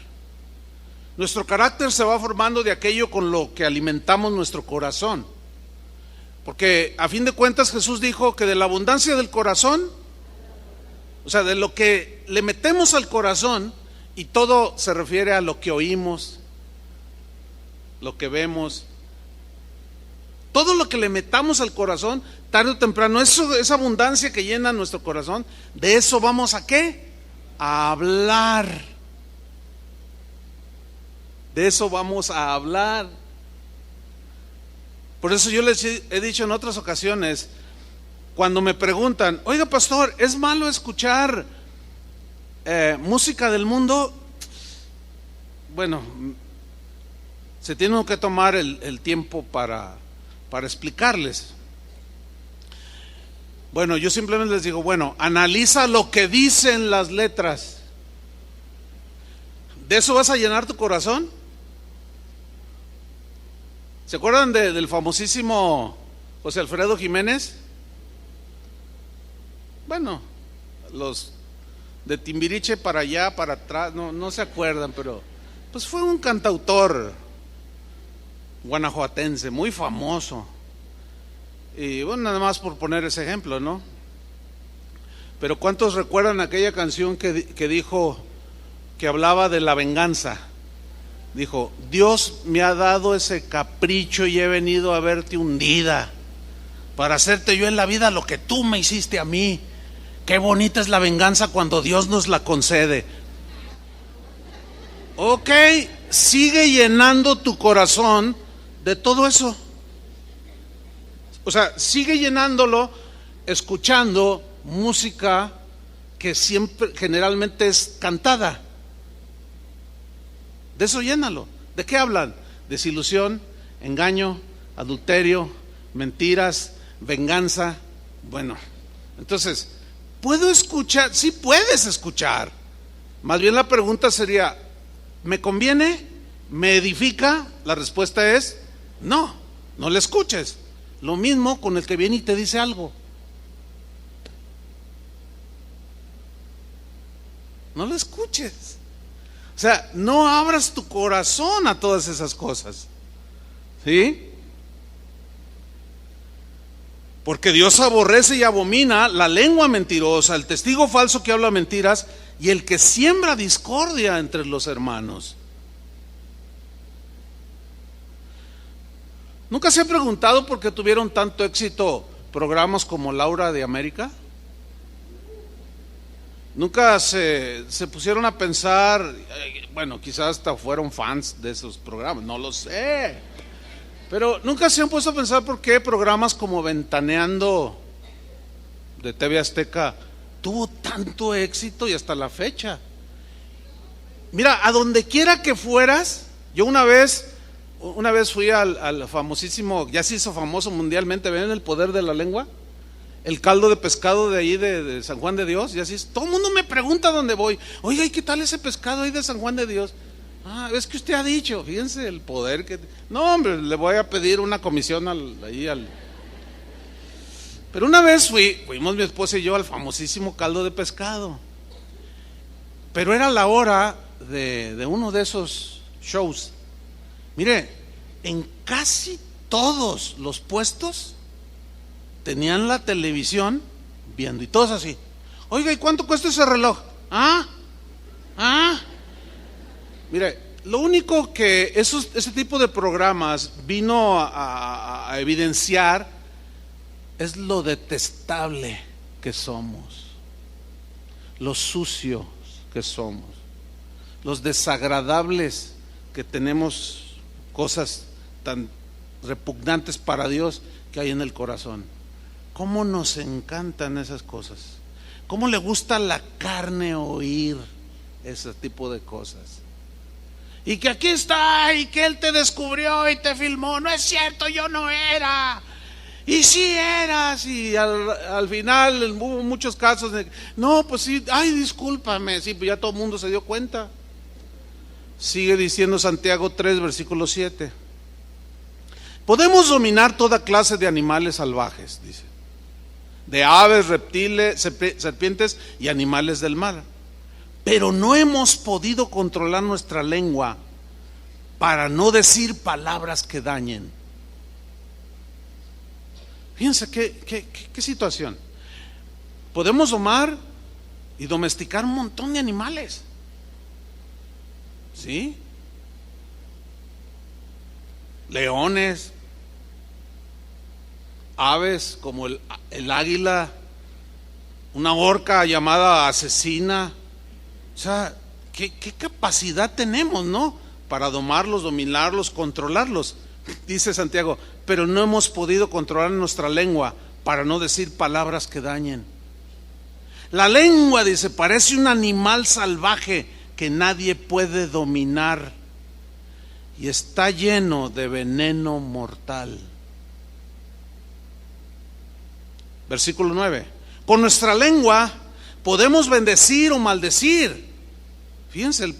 Nuestro carácter se va formando de aquello con lo que alimentamos nuestro corazón. Porque a fin de cuentas Jesús dijo que de la abundancia del corazón, o sea, de lo que le metemos al corazón, y todo se refiere a lo que oímos, lo que vemos, todo lo que le metamos al corazón, tarde o temprano, esa abundancia que llena nuestro corazón, de eso vamos a ¿qué? A hablar. De eso vamos a hablar. Por eso yo les he dicho en otras ocasiones, cuando me preguntan, oiga pastor, ¿es malo escuchar música del mundo? Bueno, se tiene que tomar el tiempo para explicarles. Bueno, yo simplemente les digo, bueno, analiza lo que dicen las letras. ¿De eso vas a llenar tu corazón? ¿Se acuerdan del famosísimo José Alfredo Jiménez? Bueno, los de Timbiriche para allá, para atrás, no se acuerdan, pero pues fue un cantautor guanajuatense muy famoso. Y bueno, nada más por poner ese ejemplo, ¿no? Pero ¿cuántos recuerdan aquella canción que dijo, que hablaba de la venganza? Dijo, Dios me ha dado ese capricho y he venido a verte hundida para hacerte yo en la vida lo que tú me hiciste a mí. Qué bonita es la venganza cuando Dios nos la concede. Ok, sigue llenando tu corazón de todo eso. O sea, sigue llenándolo escuchando música que siempre, generalmente es cantada. De eso llénalo. ¿De qué hablan? Desilusión, engaño, adulterio, mentiras, venganza. Bueno, entonces, ¿puedo escuchar? Sí puedes escuchar. Más bien la pregunta sería, ¿me conviene? ¿Me edifica? La respuesta es, no le escuches. Lo mismo con el que viene y te dice algo. No lo escuches. O sea, no abras tu corazón a todas esas cosas. ¿Sí? Porque Dios aborrece y abomina la lengua mentirosa, el testigo falso que habla mentiras y el que siembra discordia entre los hermanos. ¿Nunca se ha preguntado por qué tuvieron tanto éxito programas como Laura de América? Nunca se pusieron a pensar, bueno, quizás hasta fueron fans de esos programas, no lo sé, pero nunca se han puesto a pensar por qué programas como Ventaneando de TV Azteca tuvo tanto éxito y hasta la fecha. Mira, a donde quiera que fueras, yo una vez fui al famosísimo, ya se hizo famoso mundialmente, ¿ven El Poder de la Lengua? El caldo de pescado de ahí de San Juan de Dios, y así, todo el mundo me pregunta dónde voy. Oiga, ¿y qué tal ese pescado ahí de San Juan de Dios? Ah, es que usted ha dicho, fíjense el poder que... No, hombre, le voy a pedir una comisión Pero una vez fuimos mi esposa y yo al famosísimo caldo de pescado. Pero era la hora de uno de esos shows. Mire, en casi todos los puestos tenían la televisión viendo y todos así. Oiga, ¿y cuánto cuesta ese reloj? Mire, lo único que ese tipo de programas vino a evidenciar es lo detestable que somos, lo sucios que somos, los desagradables que tenemos, cosas tan repugnantes para Dios que hay en el corazón. ¿Cómo nos encantan esas cosas? ¿Cómo le gusta a la carne oír ese tipo de cosas? Y que aquí está, y que él te descubrió y te filmó. No es cierto, yo no era. Y sí eras. Y al final hubo muchos casos de, no, pues sí, ay, discúlpame. Sí, pues ya todo el mundo se dio cuenta. Sigue diciendo Santiago 3, versículo 7. Podemos dominar toda clase de animales salvajes, dice, de aves, reptiles, serpientes y animales del mar, pero no hemos podido controlar nuestra lengua para no decir palabras que dañen. Fíjense qué situación. Podemos domar y domesticar un montón de animales, ¿sí? Leones, aves como el águila, una orca llamada asesina. O sea, ¿qué capacidad tenemos, no? Para domarlos, dominarlos, controlarlos. Dice Santiago, pero no hemos podido controlar nuestra lengua para no decir palabras que dañen. La lengua, dice, parece un animal salvaje que nadie puede dominar y está lleno de veneno mortal. Versículo 9. Con nuestra lengua podemos bendecir o maldecir. Fíjense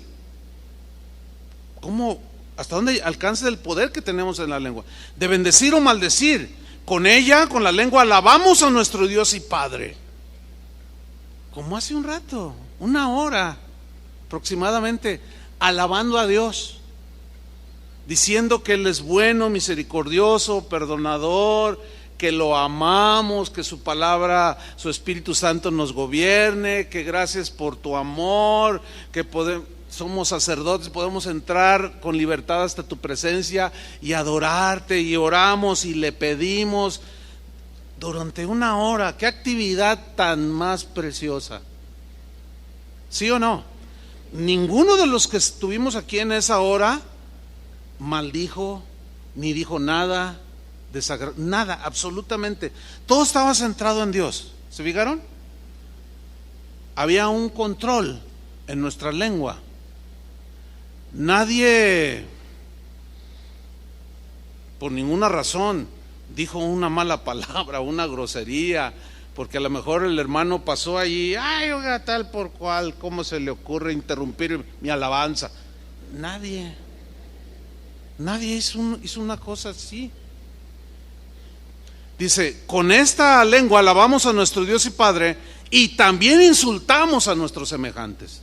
hasta dónde alcanza el poder que tenemos en la lengua. De bendecir o maldecir. Con ella, con la lengua, alabamos a nuestro Dios y Padre. Como hace un rato, 1 hora aproximadamente, alabando a Dios, diciendo que Él es bueno, misericordioso, perdonador, que lo amamos, que su palabra, su Espíritu Santo nos gobierne, que gracias por tu amor, que somos sacerdotes, podemos entrar con libertad hasta tu presencia y adorarte, y oramos y le pedimos durante 1 hora. ¿Qué actividad tan más preciosa? ¿Sí o no? Ninguno de los que estuvimos aquí en esa hora maldijo, ni dijo nada, nada, absolutamente. Todo estaba centrado en Dios. ¿Se fijaron? Había un control en nuestra lengua. Nadie, por ninguna razón, dijo una mala palabra, una grosería, porque a lo mejor el hermano pasó allí, ay, oiga, tal por cual, ¿cómo se le ocurre interrumpir mi alabanza? Nadie hizo una cosa así. Dice, con esta lengua alabamos a nuestro Dios y Padre, y también insultamos a nuestros semejantes.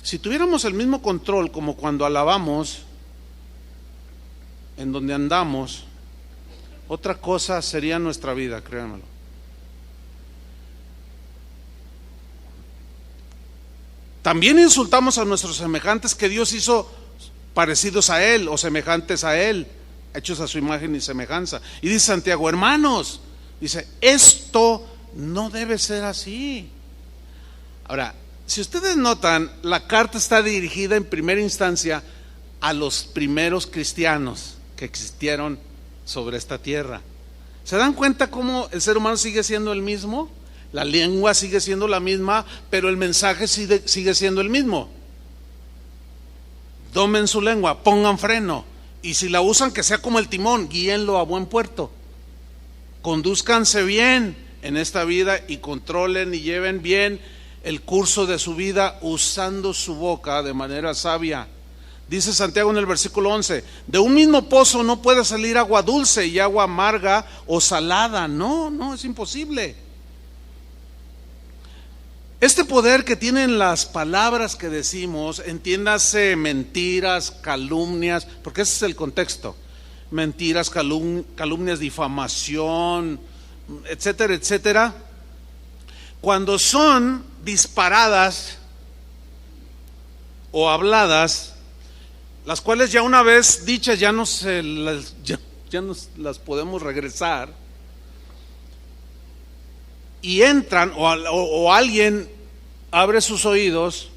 Si tuviéramos el mismo control como cuando alabamos, en donde andamos, otra cosa sería nuestra vida, créanmelo. También insultamos a nuestros semejantes que Dios hizo parecidos a Él o semejantes a Él, hechos a su imagen y semejanza. Y dice Santiago, hermanos, dice, esto no debe ser así. Ahora, si ustedes notan, la carta está dirigida en primera instancia a los primeros cristianos que existieron sobre esta tierra. ¿Se dan cuenta cómo el ser humano sigue siendo el mismo? La lengua sigue siendo la misma, pero el mensaje sigue siendo el mismo. Domen su lengua, pongan freno, y si la usan, que sea como el timón, guíenlo a buen puerto. Condúzcanse bien en esta vida y controlen y lleven bien el curso de su vida usando su boca de manera sabia. Dice Santiago en el versículo 11, de un mismo pozo no puede salir agua dulce y agua amarga o salada. No, es imposible. Este poder que tienen las palabras que decimos, entiéndase mentiras, calumnias, porque ese es el contexto. Mentiras, calumnias, difamación, etcétera, etcétera. Cuando son disparadas o habladas, las cuales ya una vez dichas ya no las podemos regresar, y entran o alguien abre sus oídos,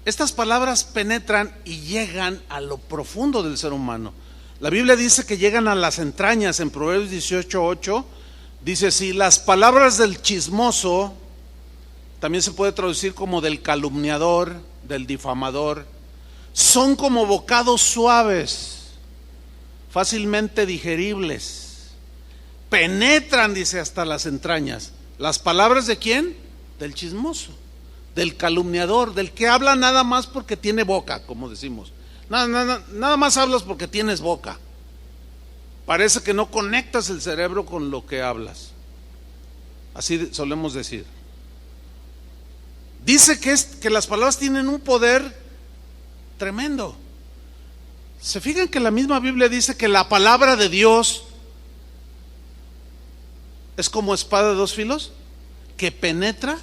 estas palabras penetran y llegan a lo profundo del ser humano. La Biblia dice que llegan a las entrañas. En Proverbios 18:8 dice, si las palabras del chismoso, también se puede traducir como del calumniador, del difamador, son como bocados suaves, fácilmente digeribles, penetran, dice, hasta las entrañas. ¿Las palabras de quién? Del chismoso, del calumniador, del que habla nada más porque tiene boca, como decimos. Nada más hablas porque tienes boca. Parece que no conectas el cerebro con lo que hablas. Así solemos decir. Dice que las palabras tienen un poder tremendo. ¿Se fijan que la misma Biblia dice que la palabra de Dios es como espada de 2 filos? Que penetra.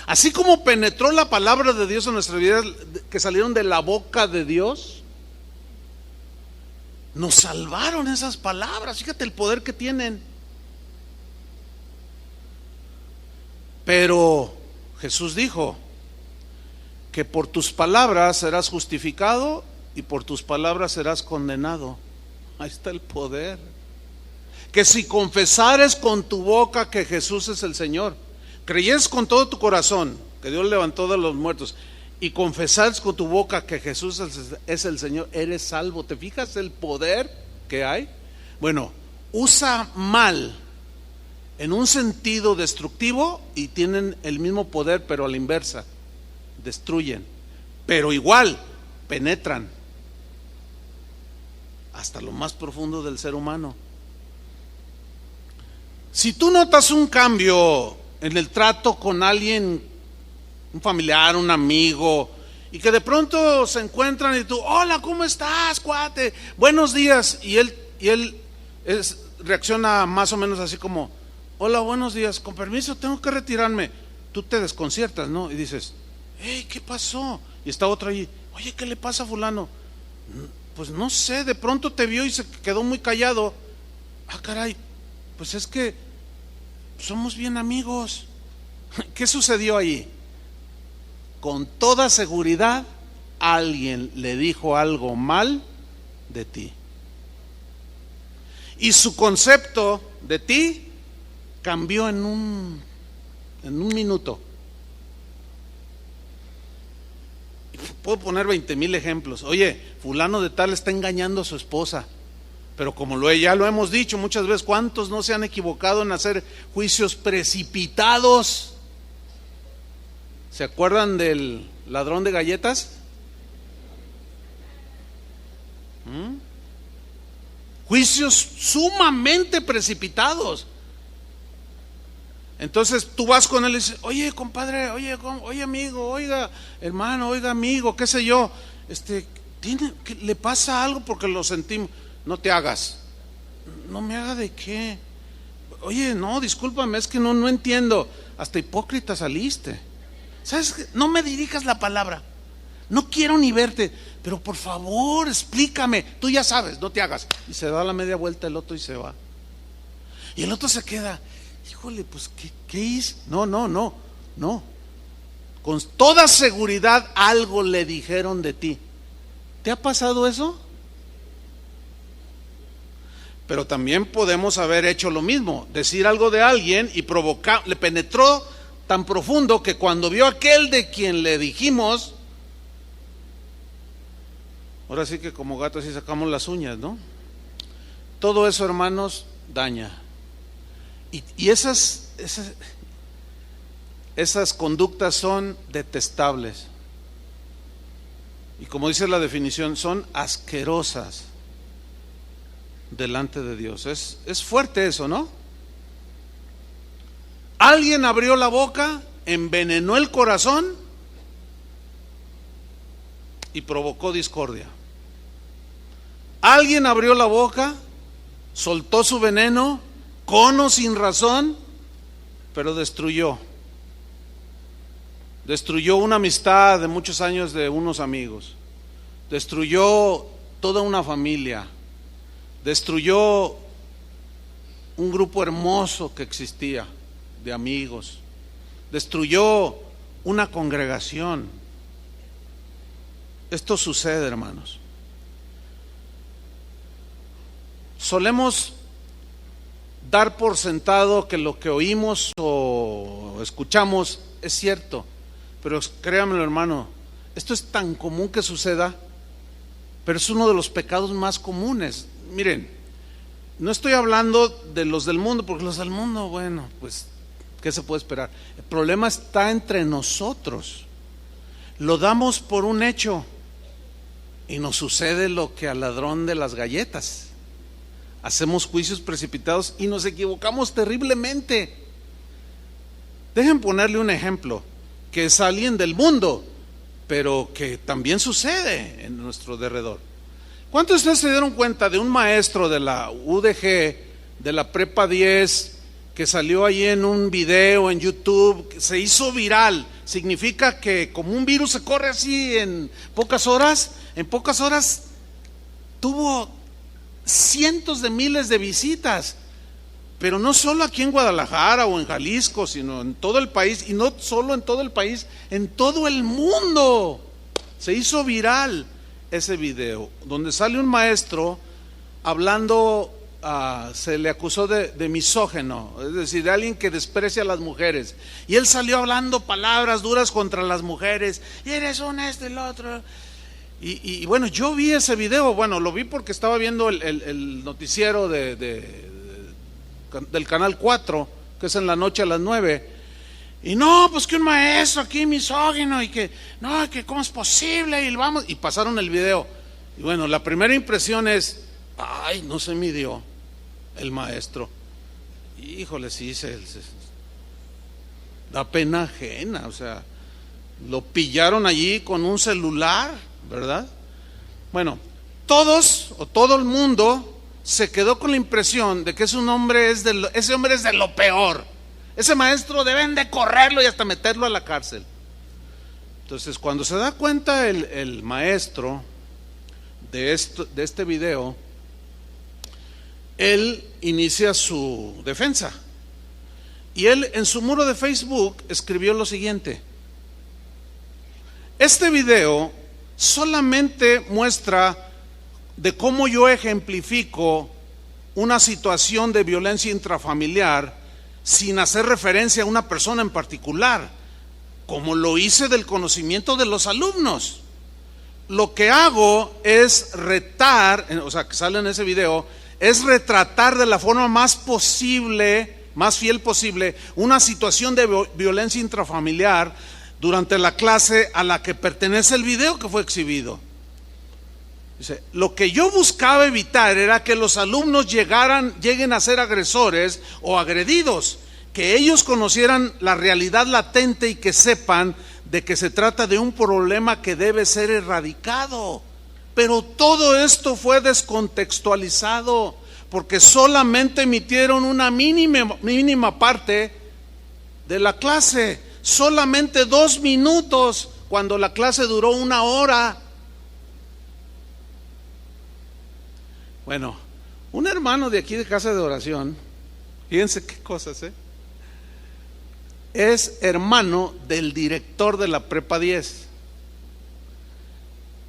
Así como penetró la palabra de Dios en nuestra vida, que salieron de la boca de Dios, nos salvaron esas palabras. Fíjate el poder que tienen. Pero Jesús dijo que por tus palabras serás justificado y por tus palabras serás condenado. Ahí está el poder. Que si confesares con tu boca que Jesús es el Señor, creyeres con todo tu corazón que Dios levantó de los muertos y confesares con tu boca que Jesús es el Señor, eres salvo. ¿Te fijas el poder que hay? Bueno, usa mal en un sentido destructivo y tienen el mismo poder, pero a la inversa. Destruyen, pero igual penetran hasta lo más profundo del ser humano. Si tú notas un cambio en el trato con alguien, un familiar, un amigo, y que de pronto se encuentran y tú, hola, ¿cómo estás, cuate? Buenos días. Y él reacciona más o menos así como, hola, buenos días, con permiso, tengo que retirarme. Tú te desconciertas, ¿no? Y dices, hey, ¿qué pasó? Y está otro ahí, oye, ¿qué le pasa a fulano? Pues no sé, de pronto te vio y se quedó muy callado. Ah, caray, pues es que somos bien amigos. ¿Qué sucedió ahí? Con toda seguridad alguien le dijo algo mal de ti. Y su concepto de ti cambió en un minuto. Puedo poner 20,000 ejemplos. Oye, fulano de tal está engañando a su esposa. Pero como ya lo hemos dicho muchas veces, ¿cuántos no se han equivocado en hacer juicios precipitados? ¿Se acuerdan del ladrón de galletas? Juicios sumamente precipitados. Entonces tú vas con él y dices, oye, compadre, oye amigo, oiga hermano, oiga amigo, qué sé yo, ¿le pasa algo? Porque lo sentimos. No te hagas. No me haga de qué. Oye, no, discúlpame, es que no entiendo. Hasta hipócrita saliste. ¿Sabes qué? No me dirijas la palabra. No quiero ni verte, pero por favor, explícame. Tú ya sabes, no te hagas. Y se da la media vuelta el otro y se va. Y el otro se queda, híjole, pues ¿qué hice? No. Con toda seguridad algo le dijeron de ti. ¿Te ha pasado eso? Pero también podemos haber hecho lo mismo, decir algo de alguien y le penetró tan profundo que cuando vio aquel de quien le dijimos, ahora sí que como gatos sí sacamos las uñas, ¿no? Todo eso, hermanos, daña. Y esas conductas son detestables. Y como dice la definición, son asquerosas delante de Dios. Es fuerte eso, ¿no? Alguien abrió la boca, envenenó el corazón y provocó discordia. Alguien abrió la boca, soltó su veneno, con o sin razón, pero destruyó una amistad de muchos años de unos amigos, destruyó toda una familia, destruyó un grupo hermoso que existía de amigos, destruyó una congregación. Esto sucede, hermanos. Solemos dar por sentado que lo que oímos o escuchamos es cierto, pero créanmelo, hermano, esto es tan común que suceda, pero es uno de los pecados más comunes. Miren, no estoy hablando de los del mundo, porque los del mundo, bueno, pues, ¿qué se puede esperar? El problema está entre nosotros. Lo damos por un hecho y nos sucede lo que al ladrón de las galletas. Hacemos juicios precipitados y nos equivocamos terriblemente. Dejen ponerle un ejemplo, que es alguien del mundo, pero que también sucede en nuestro derredor. ¿Cuántos de ustedes se dieron cuenta de un maestro de la UDG, de la Prepa 10, que salió ahí en un video en YouTube, que se hizo viral? Significa que como un virus se corre así en pocas horas tuvo cientos de miles de visitas, pero no solo aquí en Guadalajara o en Jalisco, sino en todo el país, y no solo en todo el país, en todo el mundo. Se hizo viral ese video, donde sale un maestro hablando, se le acusó de misógeno, es decir, de alguien que desprecia a las mujeres, y él salió hablando palabras duras contra las mujeres, y eres un esto y lo otro. Y bueno, yo vi ese video, bueno, lo vi porque estaba viendo el noticiero de del Canal 4, que es en la noche a las 9. Y no, pues que un maestro aquí misógino y que, no, que cómo es posible, y vamos, y pasaron el video. Y bueno, la primera impresión es, ay, no se midió el maestro. Híjole, sí, da pena ajena, o sea, lo pillaron allí con un celular, ¿verdad? Bueno, todos o todo el mundo se quedó con la impresión de que ese hombre es de lo peor. Ese maestro deben de correrlo y hasta meterlo a la cárcel. Entonces, cuando se da cuenta el maestro de este video, él inicia su defensa. Y él en su muro de Facebook escribió lo siguiente: este video solamente muestra de cómo yo ejemplifico una situación de violencia intrafamiliar sin hacer referencia a una persona en particular, como lo hice del conocimiento de los alumnos. Lo que hago es retar, o sea, que sale en ese video, es retratar de la forma más fiel posible, una situación de violencia intrafamiliar durante la clase a la que pertenece el video que fue exhibido. Dice, lo que yo buscaba evitar era que los alumnos lleguen a ser agresores o agredidos, que ellos conocieran la realidad latente y que sepan de que se trata de un problema que debe ser erradicado. Pero todo esto fue descontextualizado porque solamente emitieron una mínima parte de la clase, solamente 2 minutos cuando la clase duró 1 hora. Bueno, un hermano de aquí de Casa de Oración, fíjense qué cosas, es hermano del director de la Prepa 10.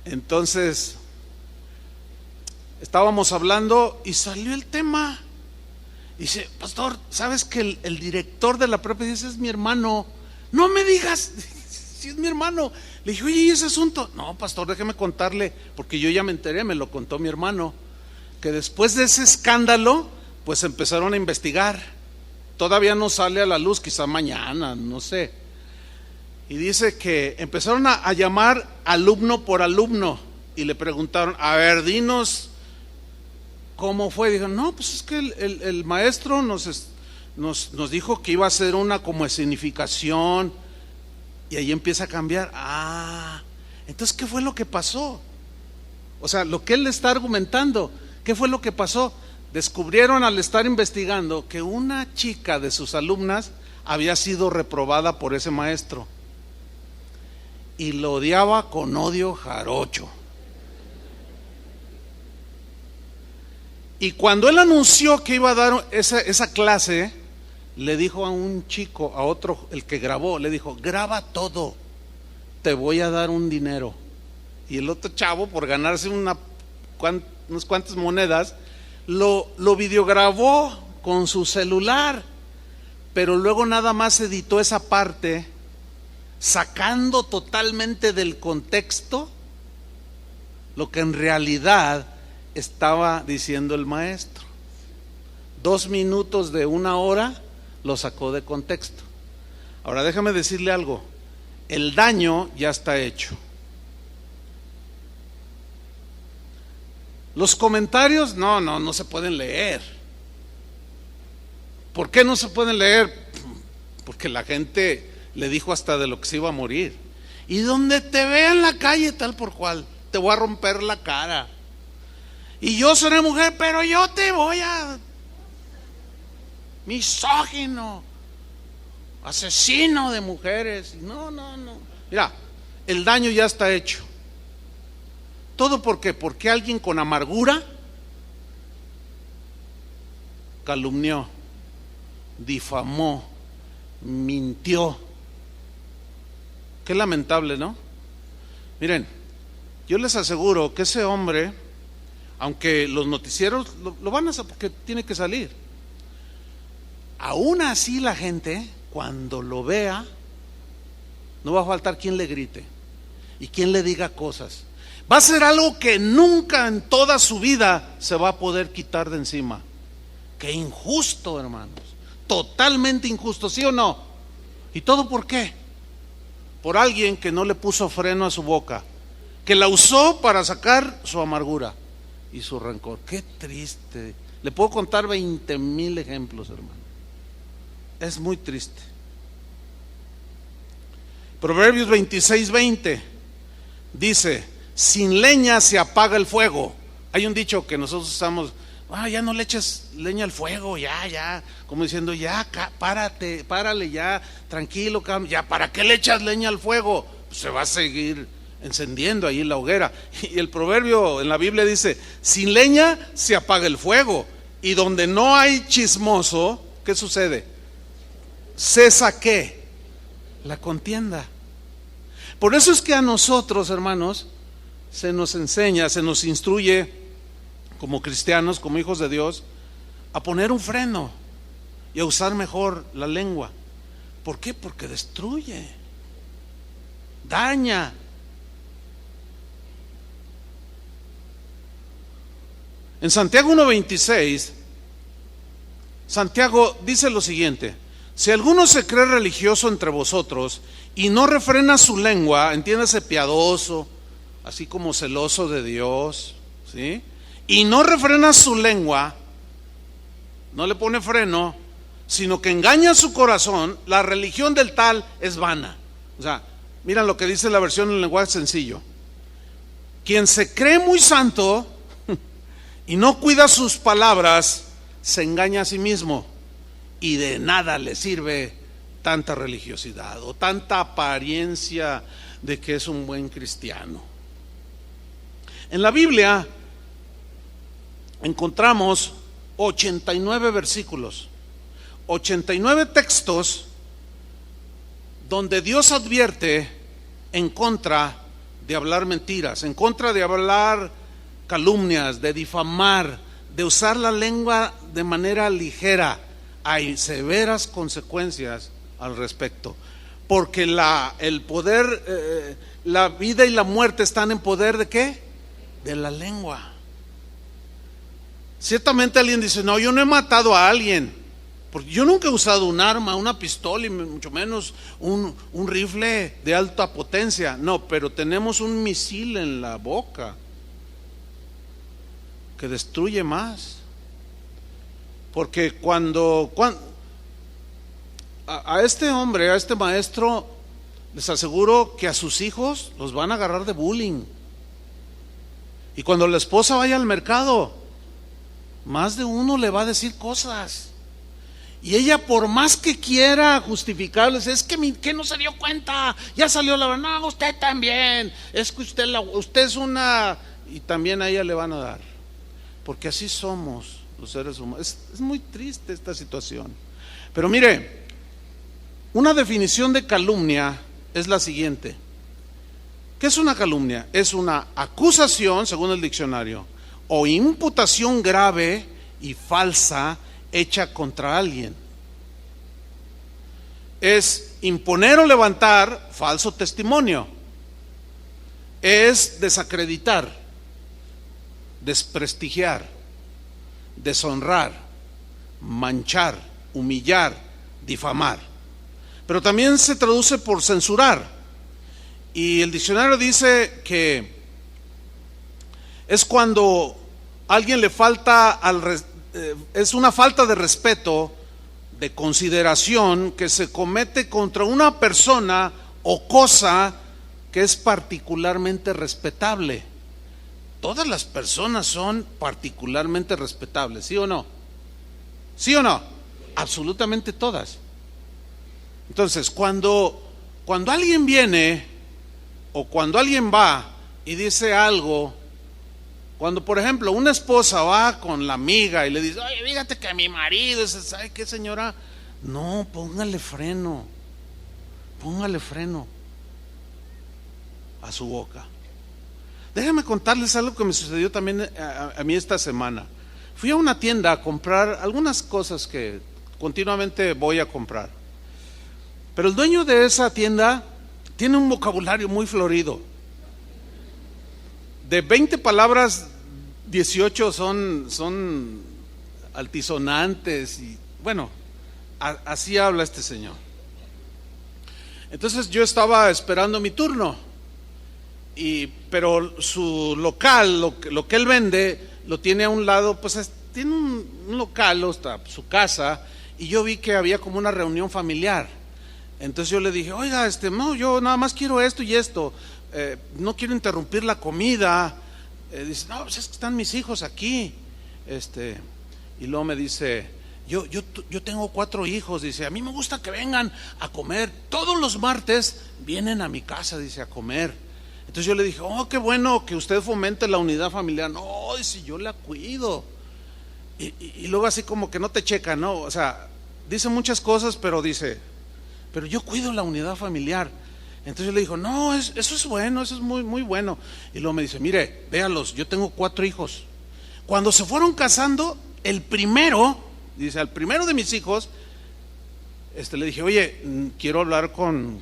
Entonces, estábamos hablando y salió el tema. Dice, pastor, ¿sabes que el director de la Prepa 10 es mi hermano? No me digas, si es mi hermano. Le dije, oye, ¿y ese asunto? No, pastor, déjeme contarle, porque yo ya me enteré, me lo contó mi hermano, que después de ese escándalo, pues empezaron a investigar. Todavía no sale a la luz, quizá mañana, no sé. Y dice que empezaron a llamar alumno por alumno y le preguntaron, a ver, dinos cómo fue. Dijo, no, pues es que el maestro nos dijo que iba a hacer una como escenificación. Y ahí empieza a cambiar. Entonces, ¿qué fue lo que pasó? O sea, lo que él le está argumentando, ¿qué fue lo que pasó? Descubrieron al estar investigando que una chica de sus alumnas había sido reprobada por ese maestro y lo odiaba con odio jarocho. Y cuando él anunció que iba a dar esa clase, le dijo a un chico, a otro, el que grabó, le dijo, graba todo, te voy a dar un dinero. Y el otro chavo, por ganarse unas cuantas monedas, lo videograbó con su celular, pero luego nada más editó esa parte, sacando totalmente del contexto lo que en realidad estaba diciendo el maestro. 2 minutos de 1 hora lo sacó de contexto. Ahora déjame decirle algo, el daño ya está hecho. Los comentarios no se pueden leer. ¿Por qué no se pueden leer? Porque la gente le dijo hasta de lo que se iba a morir. Y donde te vea en la calle tal por cual, te voy a romper la cara. Y yo seré mujer, pero yo te voy a... misógino, asesino de mujeres. No. Mira, el daño ya está hecho. ¿Todo por qué? Porque alguien con amargura calumnió, difamó, mintió. Qué lamentable, ¿no? Miren, yo les aseguro que ese hombre, aunque los noticieros lo van a hacer porque tiene que salir, aún así la gente, cuando lo vea, no va a faltar quien le grite y quien le diga cosas. Va a ser algo que nunca en toda su vida se va a poder quitar de encima. Qué injusto, hermanos. Totalmente injusto, ¿sí o no? ¿Y todo por qué? Por alguien que no le puso freno a su boca, que la usó para sacar su amargura y su rencor. Qué triste. Le puedo contar 20,000 ejemplos, hermano. Es muy triste. Proverbios 26:20 dice: sin leña se apaga el fuego. Hay un dicho que nosotros usamos: ya no le eches leña al fuego, ya, como diciendo, ya, párale, ya, tranquilo, ya, ¿para qué le echas leña al fuego? Pues se va a seguir encendiendo ahí la hoguera. Y el proverbio en la Biblia dice: sin leña se apaga el fuego. Y donde no hay chismoso, ¿qué sucede? Cesa ¿qué? La contienda. Por eso es que a nosotros, hermanos, se nos enseña, se nos instruye como cristianos, como hijos de Dios, a poner un freno y a usar mejor la lengua. ¿Por qué? Porque destruye, daña. En Santiago 1:26, Santiago dice lo siguiente: si alguno se cree religioso entre vosotros y no refrena su lengua, entiéndase, piadoso, así como celoso de Dios, ¿sí? Y no refrena su lengua, no le pone freno, sino que engaña su corazón, la religión del tal es vana. O sea, miren lo que dice la versión en lenguaje sencillo: quien se cree muy santo y no cuida sus palabras, se engaña a sí mismo, y de nada le sirve tanta religiosidad o tanta apariencia de que es un buen cristiano. En la Biblia encontramos 89 versículos, 89 textos donde Dios advierte en contra de hablar mentiras, en contra de hablar calumnias, de difamar, de usar la lengua de manera ligera. Hay severas consecuencias al respecto, porque el poder, la vida y la muerte están en poder ¿de qué? De la lengua. Ciertamente alguien dice: no, yo no he matado a alguien, porque yo nunca he usado un arma, una pistola, y mucho menos un rifle de alta potencia. No, pero tenemos un misil en la boca que destruye más. Porque cuando a este hombre, a este maestro, les aseguro que a sus hijos los van a agarrar de bullying. Y cuando la esposa vaya al mercado, más de uno le va a decir cosas. Y ella, por más que quiera justificarles, es que no se dio cuenta, ya salió la verdad. No, usted también, es que usted es una... Y también a ella le van a dar, porque así somos los seres humanos. Es muy triste esta situación. Pero mire, una definición de calumnia es la siguiente. ¿Qué es una calumnia? Es una acusación, según el diccionario, o imputación grave y falsa hecha contra alguien. Es imponer o levantar falso testimonio. Es desacreditar, desprestigiar, deshonrar, manchar, humillar, difamar. Pero también se traduce por censurar. Y el diccionario dice que es cuando alguien le falta es una falta de respeto, de consideración que se comete contra una persona o cosa que es particularmente respetable. Todas las personas son particularmente respetables, ¿sí o no? ¿Sí o no? Absolutamente todas. Entonces, cuando alguien viene o cuando alguien va y dice algo, cuando por ejemplo una esposa va con la amiga y le dice: oye, fíjate que mi marido, ¿sabe qué, señora? No, póngale freno a su boca. Déjenme contarles algo que me sucedió también a mí esta semana. Fui a una tienda a comprar algunas cosas que continuamente voy a comprar, pero el dueño de esa tienda tiene un vocabulario muy florido. De 20 palabras, 18 son altisonantes y bueno, así habla este señor. Entonces yo estaba esperando mi turno, pero su local, lo que él vende, lo tiene a un lado, pues tiene un local, está su casa, y yo vi que había como una reunión familiar. Entonces yo le dije, oiga, no, yo nada más quiero esto y esto, no quiero interrumpir la comida. Dice, no, pues es que están mis hijos aquí. Y luego me dice, yo tengo 4 hijos, dice, a mí me gusta que vengan a comer, todos los martes vienen a mi casa, dice, a comer. Entonces yo le dije, oh, qué bueno que usted fomente la unidad familiar. No, dice, yo la cuido. Y luego así como que no te checa, ¿no? O sea, dice muchas cosas, pero dice, pero yo cuido la unidad familiar. Entonces yo le digo, no, eso es bueno, eso es muy, muy bueno. Y luego me dice, mire, véalos, yo tengo 4 hijos. Cuando se fueron casando, el primero, dice, al primero de mis hijos, le dije, oye, quiero hablar con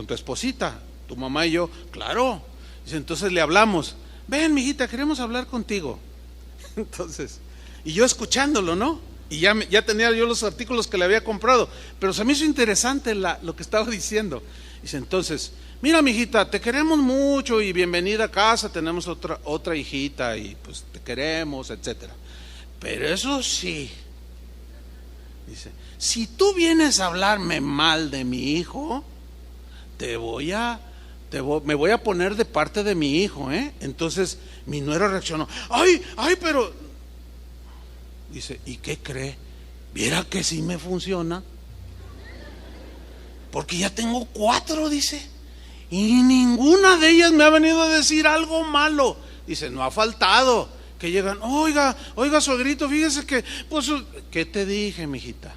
tu esposita, tu mamá y yo. Claro. Dice, entonces le hablamos, ven, mijita, queremos hablar contigo. Entonces, y yo escuchándolo, ¿no? Y ya tenía yo los artículos que le había comprado, pero se me hizo interesante lo que estaba diciendo. Dice, entonces, mira, mijita, te queremos mucho y bienvenida a casa, tenemos otra hijita y pues te queremos, etcétera. Pero eso sí, dice, si tú vienes a hablarme mal de mi hijo, me voy a poner de parte de mi hijo, ¿eh? Entonces mi nuera reaccionó, ay, pero dice, ¿y qué cree? ¿Viera que sí me funciona? Porque ya tengo 4, dice, y ninguna de ellas me ha venido a decir algo malo. Dice, no ha faltado que llegan, oiga, suegrito, fíjese que, pues, ¿qué te dije, mijita?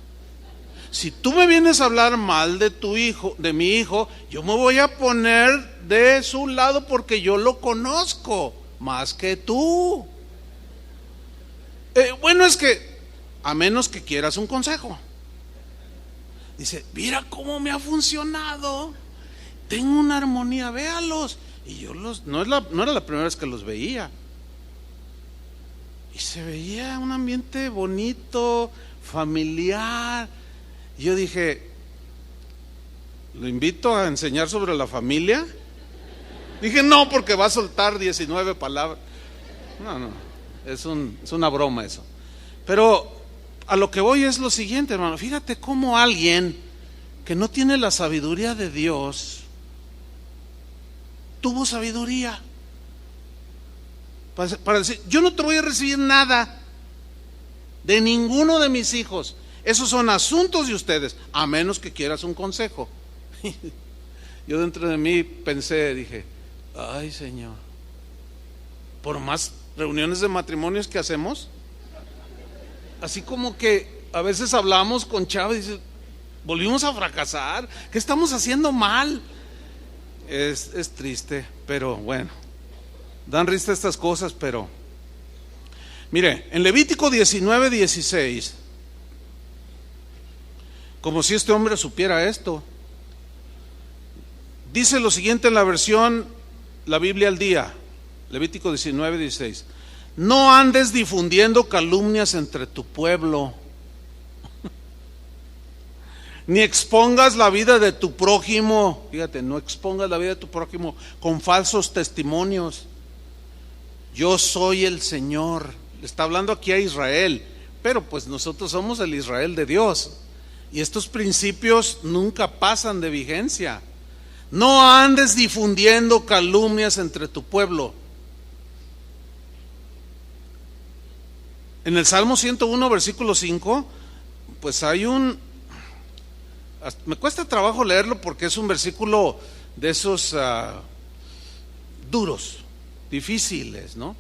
Si tú me vienes a hablar mal de tu hijo, de mi hijo, yo me voy a poner de su lado porque yo lo conozco más que tú. Bueno, es que a menos que quieras un consejo. Dice, mira cómo me ha funcionado. Tengo una armonía, véalos. Y yo no era la primera vez que los veía. Y se veía un ambiente bonito, familiar. Y yo dije, ¿lo invito a enseñar sobre la familia? Dije, no, porque va a soltar 19 palabras. No, es una broma eso. Pero a lo que voy es lo siguiente, hermano. Fíjate cómo alguien que no tiene la sabiduría de Dios tuvo sabiduría para decir, yo no te voy a recibir nada de ninguno de mis hijos. Esos son asuntos de ustedes, a menos que quieras un consejo. Yo dentro de mí pensé, dije, ay, Señor, por más reuniones de matrimonios que hacemos, así como que a veces hablamos con Chávez y dice, volvimos a fracasar, ¿qué estamos haciendo mal? Es triste, pero bueno, dan risa estas cosas, pero mire, en Levítico 19:16, como si este hombre supiera esto, dice lo siguiente en la versión, la Biblia al día, Levítico 19:16, no andes difundiendo calumnias entre tu pueblo, ni expongas la vida de tu prójimo, fíjate, no expongas la vida de tu prójimo con falsos testimonios. Yo soy el Señor. Le está hablando aquí a Israel, pero pues nosotros somos el Israel de Dios. Y estos principios nunca pasan de vigencia. No andes difundiendo calumnias entre tu pueblo. En el Salmo 101, versículo 5, pues hay me cuesta trabajo leerlo porque es un versículo de esos duros, difíciles, ¿no?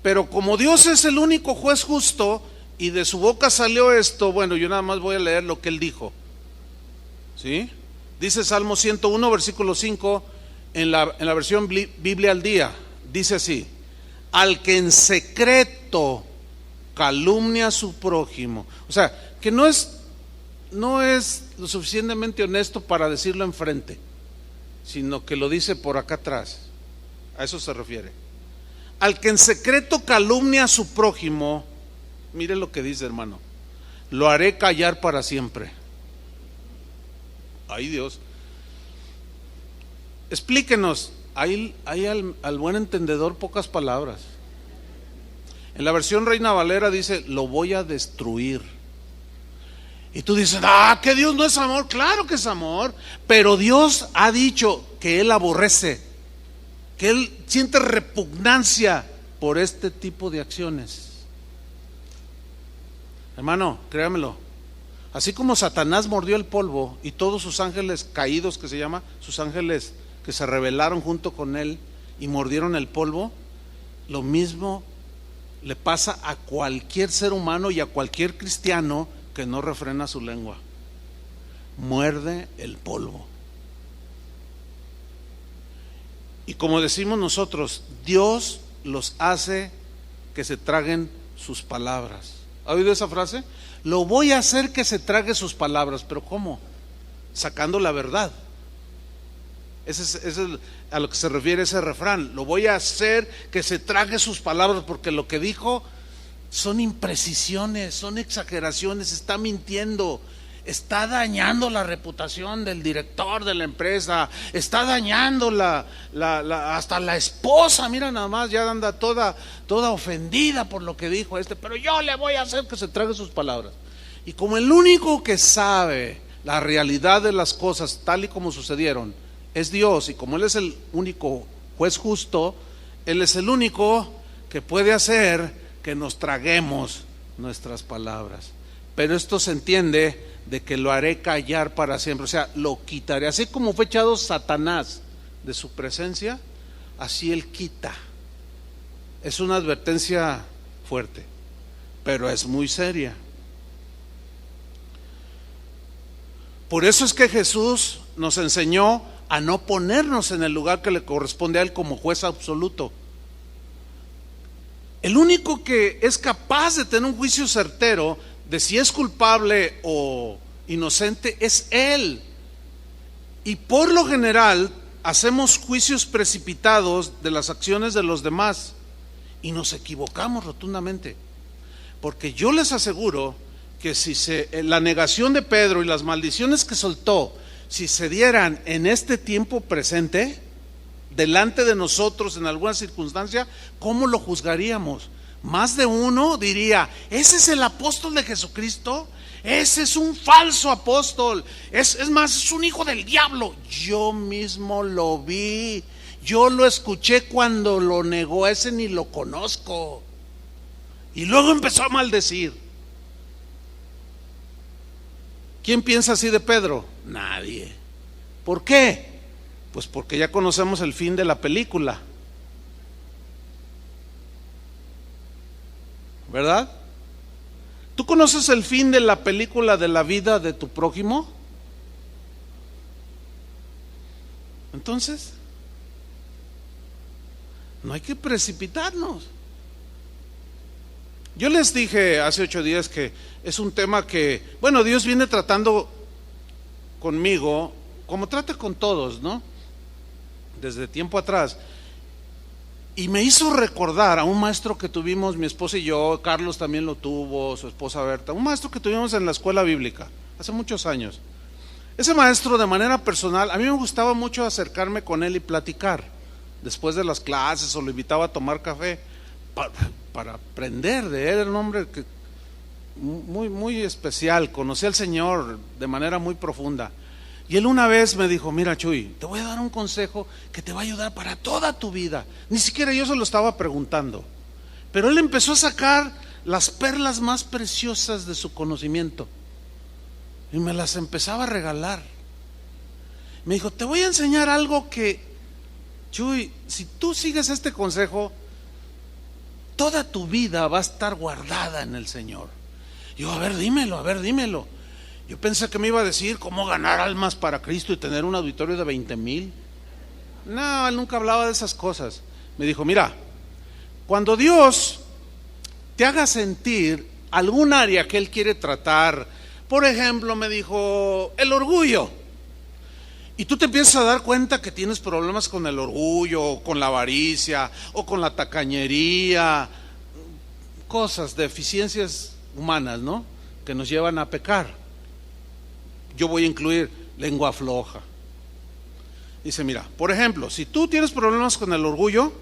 Pero como Dios es el único juez justo y de su boca salió esto, bueno, yo nada más voy a leer lo que él dijo. ¿Sí? Dice Salmo 101, versículo 5, en la versión Biblia al día, dice así: al que en secreto calumnia a su prójimo. O sea, que no es lo suficientemente honesto para decirlo enfrente, sino que lo dice por acá atrás. A eso se refiere. Al que en secreto calumnia a su prójimo Mire lo que dice, hermano. Lo haré callar para siempre. Ay, Dios. Explíquenos. Hay al buen entendedor pocas palabras. En la versión Reina Valera dice: lo voy a destruir. Y tú dices: que Dios no es amor. Claro que es amor, pero Dios ha dicho que Él aborrece, que Él siente repugnancia por este tipo de acciones. Hermano, créamelo, así como Satanás mordió el polvo y todos sus ángeles caídos, que se llama, sus ángeles que se rebelaron junto con él y mordieron el polvo, lo mismo le pasa a cualquier ser humano y a cualquier cristiano que no refrena su lengua. Muerde el polvo. Y como decimos nosotros, Dios los hace que se traguen sus palabras. ¿Ha oído esa frase? Lo voy a hacer que se trague sus palabras. ¿Pero cómo? Sacando la verdad. Ese es a lo que se refiere ese refrán. Lo voy a hacer que se trague sus palabras, porque lo que dijo son imprecisiones, son exageraciones, está mintiendo, está dañando la reputación del director de la empresa, está dañando hasta la esposa. Mira nada más, ya anda toda ofendida por lo que dijo pero yo le voy a hacer que se trague sus palabras. Y como el único que sabe la realidad de las cosas tal y como sucedieron es Dios, y como Él es el único juez justo, Él es el único que puede hacer que nos traguemos nuestras palabras. Pero esto se entiende de que lo haré callar para siempre, o sea, lo quitaré. Así como fue echado Satanás de su presencia, así Él quita. Es una advertencia fuerte, pero es muy seria. Por eso es que Jesús nos enseñó a no ponernos en el lugar que le corresponde a Él como juez absoluto. El único que es capaz de tener un juicio certero de si es culpable o inocente es Él. Y por lo general hacemos juicios precipitados de las acciones de los demás y nos equivocamos rotundamente. Porque yo les aseguro que si la negación de Pedro y las maldiciones que soltó, si se dieran en este tiempo presente, delante de nosotros en alguna circunstancia, ¿cómo lo juzgaríamos? Más de uno diría: ese es el apóstol de Jesucristo, ese es un falso apóstol, es más, es un hijo del diablo. Yo mismo lo vi, yo lo escuché cuando lo negó, ese ni lo conozco. Y luego empezó a maldecir. ¿Quién piensa así de Pedro? Nadie. ¿Por qué? Pues porque ya conocemos el fin de la película, ¿verdad? ¿Tú conoces el fin de la película de la vida de tu prójimo? Entonces, no hay que precipitarnos. Yo les dije hace 8 días que es un tema que, bueno, Dios viene tratando conmigo como trata con todos, ¿no? Desde tiempo atrás. Y me hizo recordar a un maestro que tuvimos, mi esposa y yo, Carlos también lo tuvo, su esposa Berta, un maestro que tuvimos en la escuela bíblica hace muchos años. Ese maestro, de manera personal, a mí me gustaba mucho acercarme con él y platicar después de las clases, o lo invitaba a tomar café para aprender de él. Era un hombre que muy especial, conocía al Señor de manera muy profunda. Y él una vez me dijo: mira, Chuy, te voy a dar un consejo que te va a ayudar para toda tu vida. Ni siquiera yo se lo estaba preguntando, pero él empezó a sacar las perlas más preciosas de su conocimiento y me las empezaba a regalar. Me dijo: te voy a enseñar algo que, Chuy, si tú sigues este consejo, toda tu vida va a estar guardada en el Señor. Yo: a ver, dímelo. Yo pensé que me iba a decir cómo ganar almas para Cristo y tener un auditorio de 20,000. No, él nunca hablaba de esas cosas. Me dijo: mira, cuando Dios te haga sentir algún área que Él quiere tratar, por ejemplo, me dijo, el orgullo, y tú te empiezas a dar cuenta que tienes problemas con el orgullo, o con la avaricia, o con la tacañería, cosas, deficiencias humanas, ¿no?, que nos llevan a pecar. Yo voy a incluir lengua floja. Dice, mira, por ejemplo, si tú tienes problemas con el orgullo,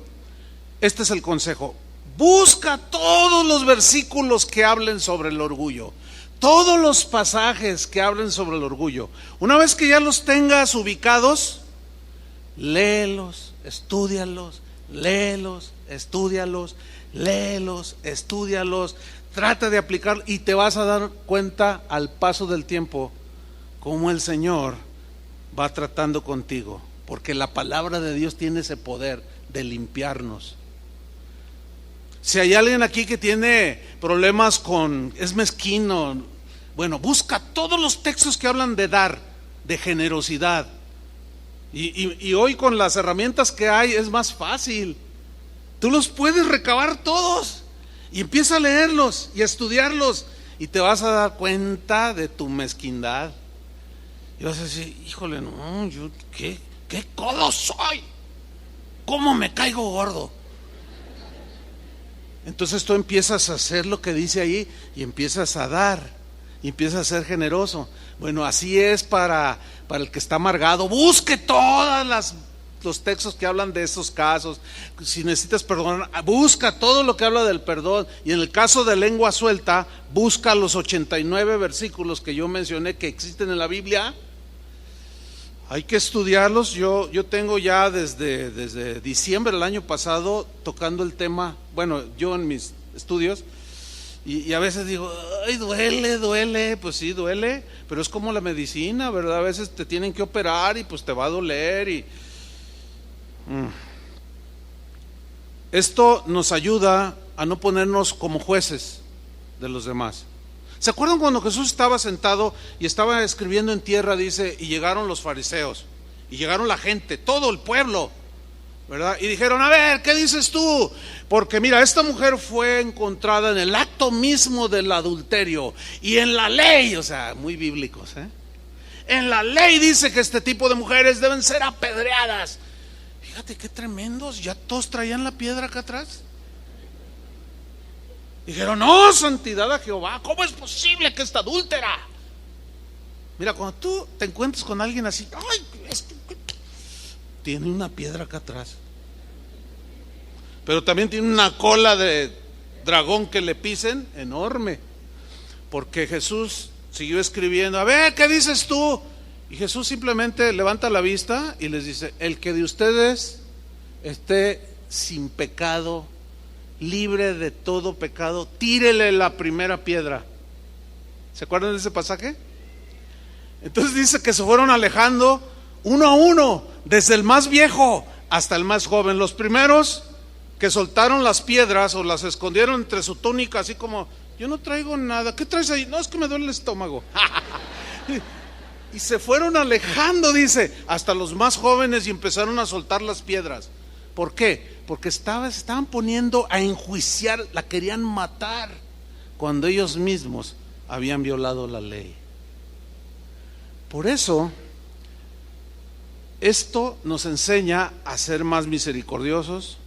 este es el consejo: busca todos los versículos que hablen sobre el orgullo, todos los pasajes que hablen sobre el orgullo. Una vez que ya los tengas ubicados, léelos, estúdialos, léelos, estúdialos, léelos, estúdialos, trata de aplicar y te vas a dar cuenta al paso del tiempo cómo el Señor va tratando contigo, porque la palabra de Dios tiene ese poder de limpiarnos. Si hay alguien aquí que tiene problemas es mezquino, bueno, busca todos los textos que hablan de dar, de generosidad. Y hoy con las herramientas que hay es más fácil. Tú los puedes recabar todos y empieza a leerlos y a estudiarlos y te vas a dar cuenta de tu mezquindad. Y vas a decir, híjole, no, yo qué codo soy, cómo me caigo gordo. Entonces tú empiezas a hacer lo que dice ahí y empiezas a dar y empiezas a ser generoso. Bueno, así es para el que está amargado. Busque todos los textos que hablan de esos casos. Si necesitas perdonar, busca todo lo que habla del perdón. Y en el caso de lengua suelta, busca los 89 versículos que yo mencioné que existen en la Biblia. Hay que estudiarlos. Yo tengo ya desde diciembre del año pasado tocando el tema, bueno, yo en mis estudios, y a veces digo, ay, duele, pues sí, duele, pero es como la medicina, ¿verdad? A veces te tienen que operar y pues te va a doler Esto nos ayuda a no ponernos como jueces de los demás. ¿Se acuerdan cuando Jesús estaba sentado y estaba escribiendo en tierra? Dice, y llegaron los fariseos, y llegaron la gente, todo el pueblo, ¿verdad? Y dijeron, a ver, ¿qué dices tú? Porque mira, esta mujer fue encontrada en el acto mismo del adulterio, y en la ley, o sea, muy bíblicos, en la ley dice que este tipo de mujeres deben ser apedreadas. Fíjate qué tremendos, ya todos traían la piedra acá atrás. Dijeron, no, santidad a Jehová, ¿cómo es posible que esta adúltera? Mira, cuando tú te encuentras con alguien así, ay, tiene una piedra acá atrás, pero también tiene una cola de dragón que le pisen enorme, porque Jesús siguió escribiendo, a ver, ¿qué dices tú? Y Jesús simplemente levanta la vista y les dice, el que de ustedes esté sin pecado, libre de todo pecado, tírele la primera piedra. ¿Se acuerdan de ese pasaje? Entonces dice que se fueron alejando uno a uno, desde el más viejo hasta el más joven. Los primeros que soltaron las piedras o las escondieron entre su túnica, así como, yo no traigo nada, ¿qué traes ahí? No, es que me duele el estómago. Y se fueron alejando, dice, hasta los más jóvenes, y empezaron a soltar las piedras. ¿Por qué? Porque estaban poniendo a enjuiciar, la querían matar, cuando ellos mismos habían violado la ley. Por eso, esto nos enseña a ser más misericordiosos,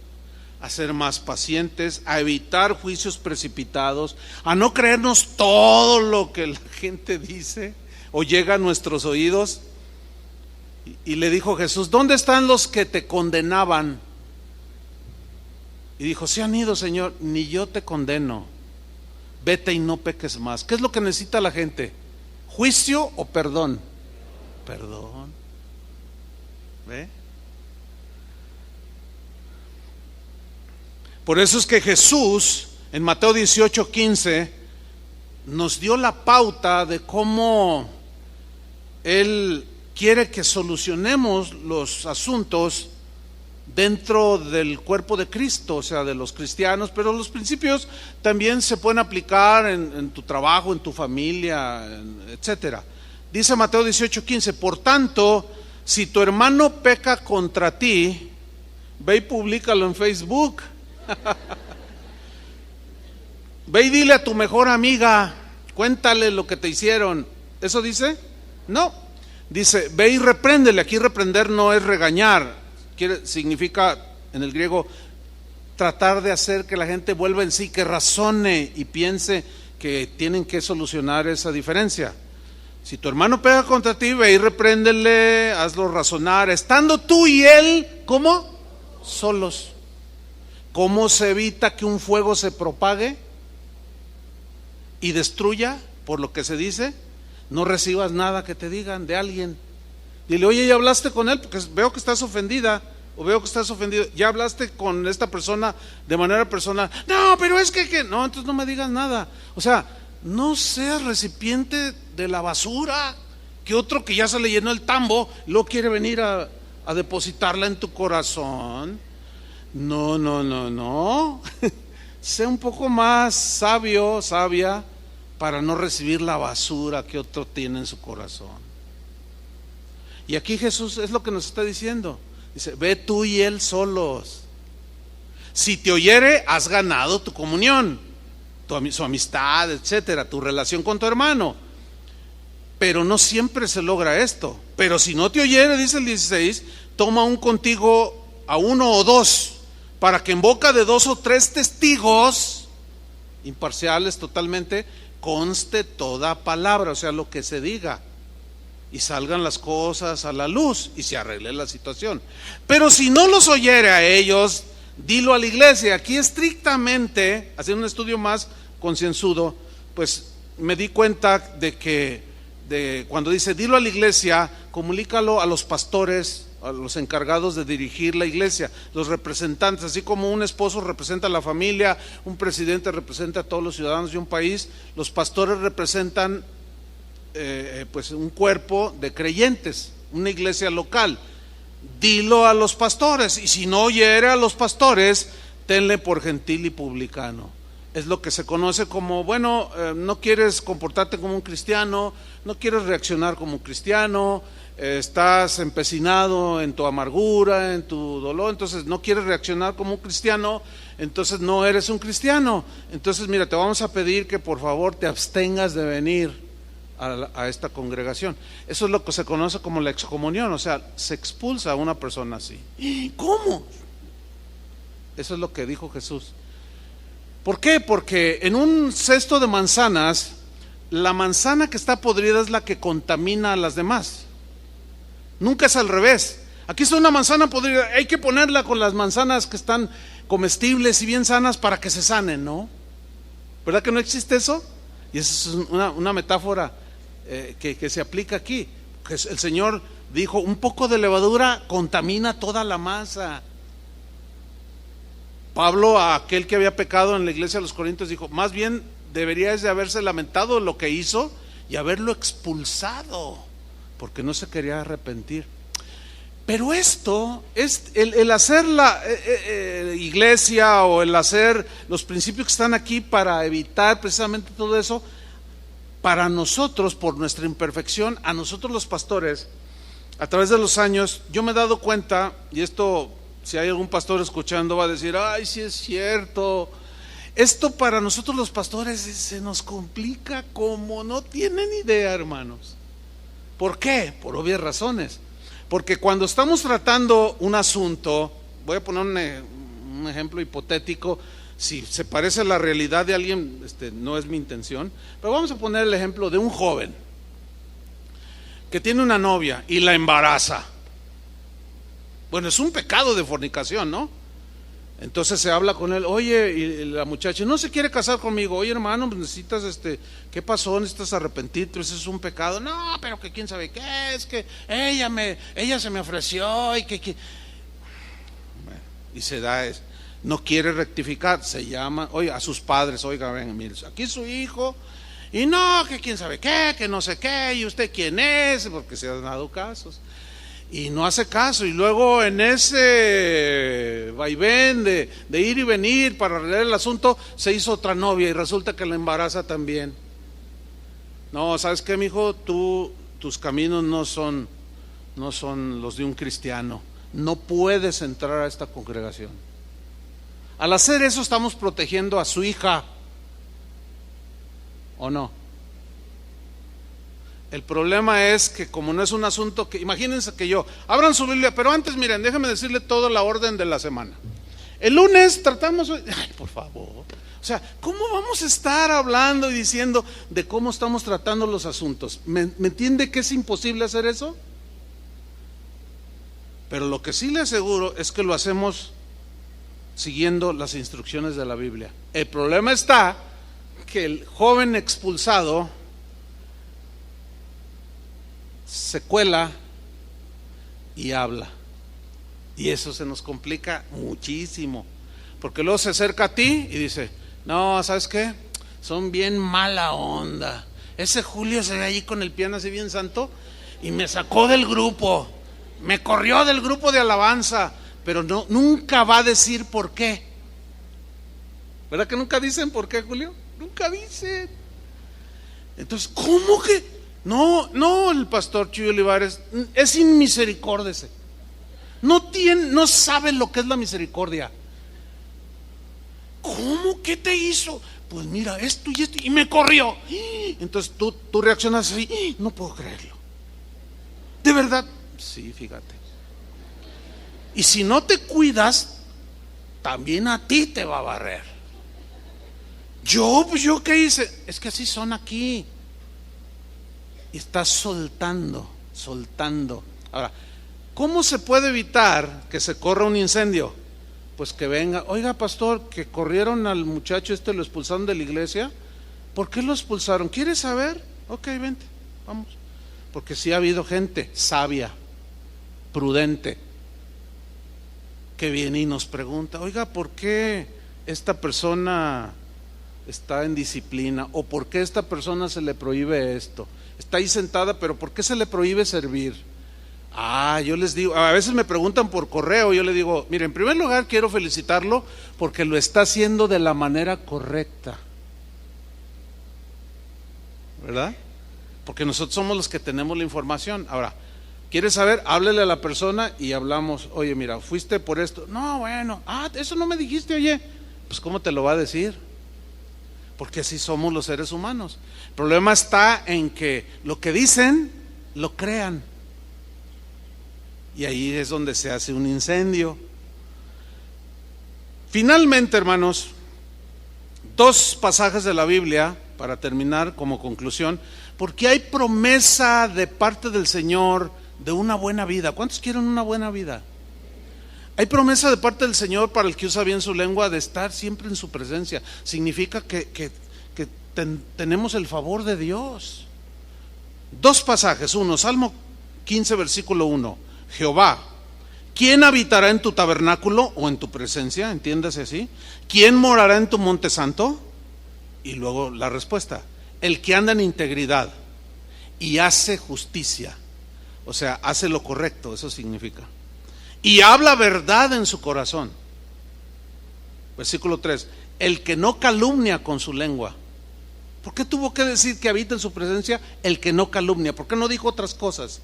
a ser más pacientes, a evitar juicios precipitados, a no creernos todo lo que la gente dice o llega a nuestros oídos. Y le dijo Jesús, ¿dónde están los que te condenaban? Y dijo, se han ido, Señor, ni yo te condeno, vete y no peques más. ¿Qué es lo que necesita la gente? ¿Juicio o perdón? Perdón. ¿Ve? Por eso es que Jesús en Mateo 18:15 nos dio la pauta de cómo Él quiere que solucionemos los asuntos dentro del cuerpo de Cristo, o sea, de los cristianos, pero los principios también se pueden aplicar en tu trabajo, en tu familia, etcétera. Dice Mateo 18:15, por tanto, si tu hermano peca contra ti, ve y públicalo en Facebook. Ve y dile a tu mejor amiga, cuéntale lo que te hicieron. ¿Eso dice? No. Dice, ve y repréndele. Aquí reprender no es regañar. Significa en el griego tratar de hacer que la gente vuelva en sí, que razone y piense que tienen que solucionar esa diferencia. Si tu hermano pega contra ti, ve y repréndele, hazlo razonar, estando tú y él, ¿cómo? Solos. ¿Cómo se evita que un fuego se propague y destruya? Por lo que se dice, no recibas nada que te digan de alguien. Dile, oye, ¿ya hablaste con él? Porque veo que estás ofendida, o veo que estás ofendido. ¿Ya hablaste con esta persona de manera personal? No, pero es que no, entonces no me digas nada. O sea, no seas recipiente de la basura que otro que ya se le llenó el tambo luego quiere venir a depositarla en tu corazón. No. Sé un poco más sabio, sabia, para no recibir la basura que otro tiene en su corazón. Y aquí Jesús es lo que nos está diciendo. Dice, ve tú y él solos. Si te oyere, has ganado tu comunión, su amistad, etcétera, tu relación con tu hermano. Pero no siempre se logra esto. Pero si no te oyere, dice el 16, toma un contigo a uno o dos, para que en boca de 2 o 3 testigos, imparciales totalmente, conste toda palabra, o sea, lo que se diga, y salgan las cosas a la luz y se arregle la situación. Pero si no los oyere a ellos, dilo a la iglesia. Aquí estrictamente, haciendo un estudio más concienzudo, pues me di cuenta de que cuando dice dilo a la iglesia, comunícalo a los pastores, a los encargados de dirigir la iglesia, los representantes, así como un esposo representa a la familia, un presidente representa a todos los ciudadanos de un país, los pastores representan pues un cuerpo de creyentes, una iglesia local. Dilo a los pastores, y si no oyere a los pastores, tenle por gentil y publicano. Es lo que se conoce como, bueno, no quieres comportarte como un cristiano, no quieres reaccionar como un cristiano, estás empecinado en tu amargura, en tu dolor, entonces no quieres reaccionar como un cristiano, entonces no eres un cristiano. Entonces mira, te vamos a pedir que por favor te abstengas de venir a esta congregación. Eso es lo que se conoce como la excomunión, o sea, se expulsa a una persona así. ¿Cómo? Eso es lo que dijo Jesús. ¿Por qué? Porque en un cesto de manzanas, la manzana que está podrida es la que contamina a las demás. Nunca es al revés. Aquí está una manzana podrida, hay que ponerla con las manzanas que están comestibles y bien sanas para que se sanen, ¿no? ¿Verdad que no existe eso? Y esa es una metáfora que se aplica aquí. El Señor dijo, un poco de levadura contamina toda la masa. Pablo, a aquel que había pecado en la iglesia de los Corintios, dijo, más bien deberíais de haberse lamentado de lo que hizo y haberlo expulsado, porque no se quería arrepentir. Pero esto es el hacer la iglesia, o el hacer los principios que están aquí para evitar precisamente todo eso. Para nosotros, por nuestra imperfección, a nosotros los pastores, a través de los años, yo me he dado cuenta, y esto, si hay algún pastor escuchando, va a decir, ay, sí es cierto. Esto para nosotros los pastores se nos complica como no tienen idea, hermanos. ¿Por qué? Por obvias razones. Porque cuando estamos tratando un asunto, voy a poner un ejemplo hipotético, si se parece a la realidad de alguien, no es mi intención, pero vamos a poner el ejemplo de un joven que tiene una novia y la embaraza. Bueno, es un pecado de fornicación, ¿no? Entonces se habla con él, oye, y la muchacha no se quiere casar conmigo, oye hermano, pues necesitas, ¿qué pasó? Necesitas arrepentirte, eso es un pecado. No, pero que quién sabe qué, es que ella se me ofreció y que bueno, y se da eso. No quiere rectificar, se llama, oye, a sus padres, oiga, ven, mire, aquí es su hijo, y no, que quién sabe qué, que no sé qué, y usted quién es, porque se han dado casos. Y no hace caso, y luego en ese vaivén de ir y venir para arreglar el asunto, se hizo otra novia y resulta que la embaraza también. No, ¿sabes qué, mijo? Tus caminos no son los de un cristiano. No puedes entrar a esta congregación. Al hacer eso estamos protegiendo a su hija, ¿o no? El problema es que como no es un asunto que, imagínense que abran su Biblia, pero antes miren, déjenme decirle toda la orden de la semana. El lunes tratamos, ay, por favor, o O sea, ¿cómo vamos a estar hablando y diciendo de cómo estamos tratando los asuntos? ¿Me entiende que es imposible hacer eso? Pero lo que sí le aseguro es que lo hacemos siguiendo las instrucciones de la Biblia. El problema está que el joven expulsado se cuela y habla, y eso se nos complica muchísimo, porque luego se acerca a ti y dice: no, ¿sabes qué? Son bien mala onda. Ese Julio se ve allí con el piano así bien santo y me sacó del grupo, me corrió del grupo de alabanza, pero no, nunca va a decir por qué. ¿Verdad que nunca dicen por qué, Julio? Nunca dicen. Entonces, ¿cómo que? No, el pastor Chuy Olivares es inmisericórdiese. No sabe lo que es la misericordia. ¿Cómo? ¿Qué te hizo? Pues mira, esto y esto, y me corrió. Entonces tú reaccionas así: no puedo creerlo. ¿De verdad? Sí, fíjate. Y si no te cuidas, también a ti te va a barrer. ¿Yo qué hice? Es que así son aquí. Y estás soltando. Ahora, ¿cómo se puede evitar que se corra un incendio? Pues que venga: oiga, pastor, que corrieron al muchacho lo expulsaron de la iglesia. ¿Por qué lo expulsaron? ¿Quieres saber? Ok, vente, vamos. Porque sí ha habido gente sabia, prudente, que viene y nos pregunta: oiga, ¿por qué esta persona está en disciplina? ¿O por qué a esta persona se le prohíbe esto? Está ahí sentada, pero ¿por qué se le prohíbe servir? Yo les digo, a veces me preguntan por correo, yo le digo: mire, en primer lugar quiero felicitarlo porque lo está haciendo de la manera correcta, ¿verdad? Porque nosotros somos los que tenemos la información. Ahora, ¿quieres saber? Háblele a la persona y hablamos: oye, mira, fuiste por esto. No, bueno, eso no me dijiste. Oye, pues ¿cómo te lo va a decir? Porque así somos los seres humanos. El problema está en que lo que dicen lo crean, y ahí es donde se hace un incendio. Finalmente, hermanos, 2 pasajes de la Biblia para terminar como conclusión, porque hay promesa de parte del Señor de una buena vida. ¿Cuántos quieren una buena vida? Hay promesa de parte del Señor para el que usa bien su lengua de estar siempre en su presencia. Significa que tenemos el favor de Dios. 2 pasajes. Uno, Salmo 15, versículo 1. Jehová, ¿quién habitará en tu tabernáculo o en tu presencia? Entiéndase así. ¿Quién morará en tu monte santo? Y luego la respuesta: el que anda en integridad y hace justicia. O sea, hace lo correcto, eso significa. Y habla verdad en su corazón. Versículo 3. El que no calumnia con su lengua. ¿Por qué tuvo que decir que habita en su presencia el que no calumnia? ¿Por qué no dijo otras cosas?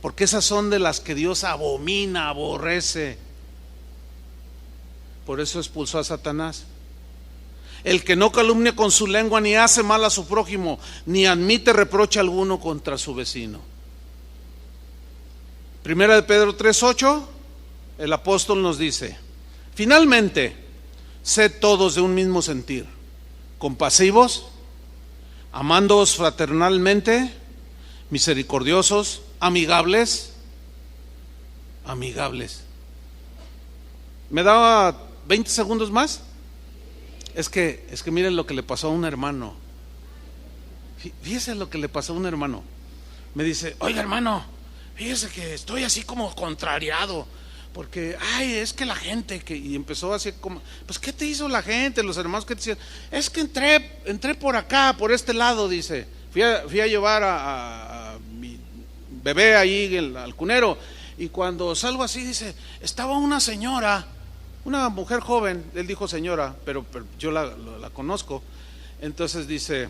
Porque esas son de las que Dios abomina, aborrece. Por eso expulsó a Satanás. El que no calumnia con su lengua, ni hace mal a su prójimo, ni admite reproche alguno contra su vecino. Primera de Pedro 3:8, el apóstol nos dice: finalmente, sed todos de un mismo sentir, compasivos, amándoos fraternalmente, misericordiosos, amigables. ¿Me daba 20 segundos más? Es que miren lo que le pasó a un hermano. Fíjese lo que le pasó a un hermano. Me dice: oiga, hermano, fíjese que estoy así como contrariado, porque es que la gente y empezó así como: pues ¿qué te hizo la gente? Los hermanos que te decían: es que entré por acá, por este lado, dice. Fui a llevar a mi bebé ahí al cunero, y cuando salgo así, dice, estaba una señora, una mujer joven. Él dijo señora, pero yo la conozco. Entonces dice,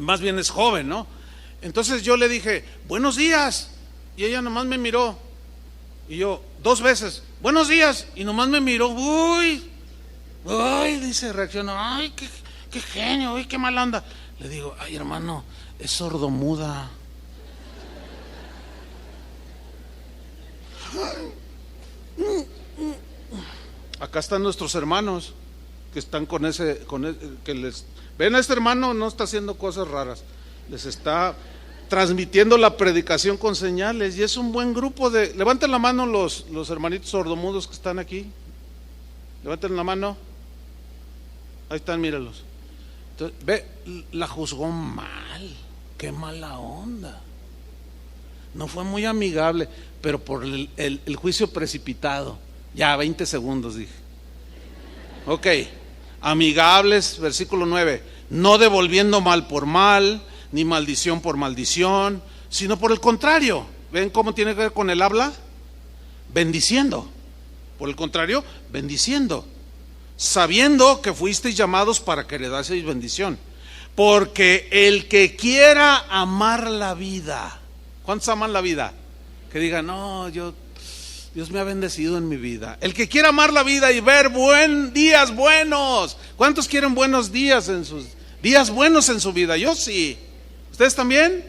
más bien es joven, ¿no? Entonces yo le dije: buenos días, y ella nomás me miró, y yo 2 veces, buenos días, y nomás me miró. Uy, dice, reaccionó: ay, qué genio, uy, qué mala onda. Le digo: ay, hermano, es sordomuda. Acá están nuestros hermanos que están que les ven a este hermano, no está haciendo cosas raras, les está transmitiendo la predicación con señales, y es un buen grupo de, levanten la mano los hermanitos sordomudos que están aquí, levanten la mano, ahí están, míralos. Entonces, ve, la juzgó mal, qué mala onda, no fue muy amigable, pero por el juicio precipitado, ya 20 segundos dije. Ok, amigables, versículo 9, no devolviendo mal por mal, ni maldición por maldición, sino por el contrario. ¿Ven cómo tiene que ver con el habla? Bendiciendo. Por el contrario, bendiciendo, sabiendo que fuisteis llamados para que heredaseis bendición. Porque el que quiera amar la vida, ¿cuántos aman la vida? Que digan, no, Dios me ha bendecido en mi vida. El que quiera amar la vida y ver días buenos. ¿Cuántos quieren buenos días días buenos en su vida? Yo sí. ¿Ustedes también?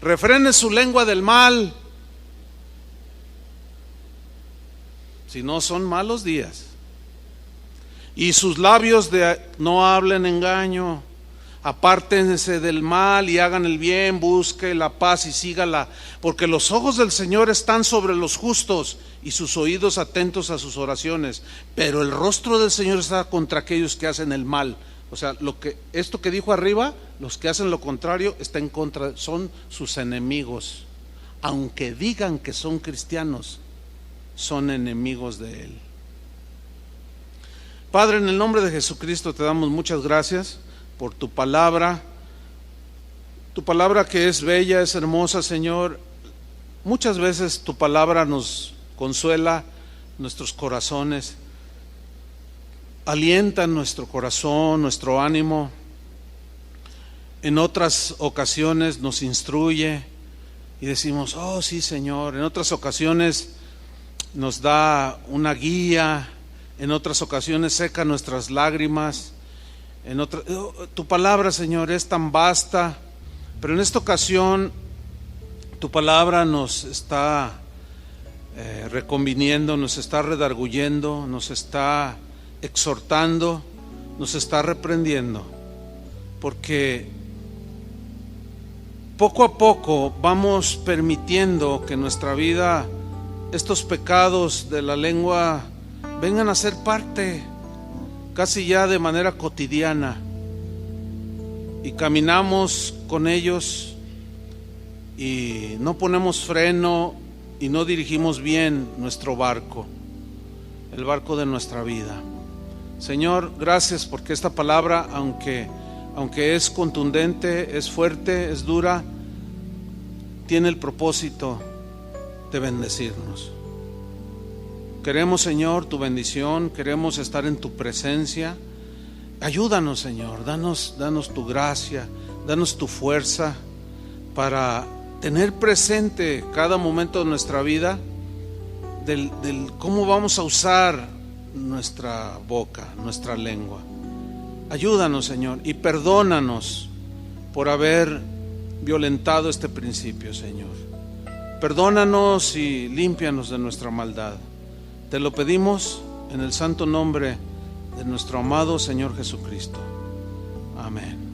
Refrene su lengua del mal, si no son malos días. Y sus labios no hablen engaño. Apártense del mal y hagan el bien, busque la paz y sígala, porque los ojos del Señor están sobre los justos y sus oídos atentos a sus oraciones, pero el rostro del Señor está contra aquellos que hacen el mal. O sea, esto que dijo arriba, los que hacen lo contrario está en contra, son sus enemigos. Aunque digan que son cristianos, son enemigos de Él. Padre, en el nombre de Jesucristo te damos muchas gracias por tu palabra que es bella, es hermosa, Señor. Muchas veces tu palabra nos consuela nuestros corazones, alienta nuestro corazón, nuestro ánimo. En otras ocasiones nos instruye y decimos, oh sí, Señor. En otras ocasiones nos da una guía, en otras ocasiones seca nuestras lágrimas. Tu palabra, Señor, es tan vasta, pero en esta ocasión tu palabra nos está reconviniendo, nos está redarguyendo, nos está exhortando, nos está reprendiendo, porque poco a poco vamos permitiendo que en nuestra vida estos pecados de la lengua vengan a ser parte casi ya de manera cotidiana, y caminamos con ellos y no ponemos freno y no dirigimos bien nuestro barco, el barco de nuestra vida. Señor, gracias porque esta palabra, aunque es contundente, es fuerte, es dura, tiene el propósito de bendecirnos. Queremos, Señor, tu bendición, queremos estar en tu presencia. Ayúdanos, Señor, danos tu gracia, danos tu fuerza para tener presente cada momento de nuestra vida del cómo vamos a usar nuestra boca, nuestra lengua. Ayúdanos, Señor, y perdónanos por haber violentado este principio, Señor. Perdónanos y límpianos de nuestra maldad. Te lo pedimos en el santo nombre de nuestro amado Señor Jesucristo. Amén.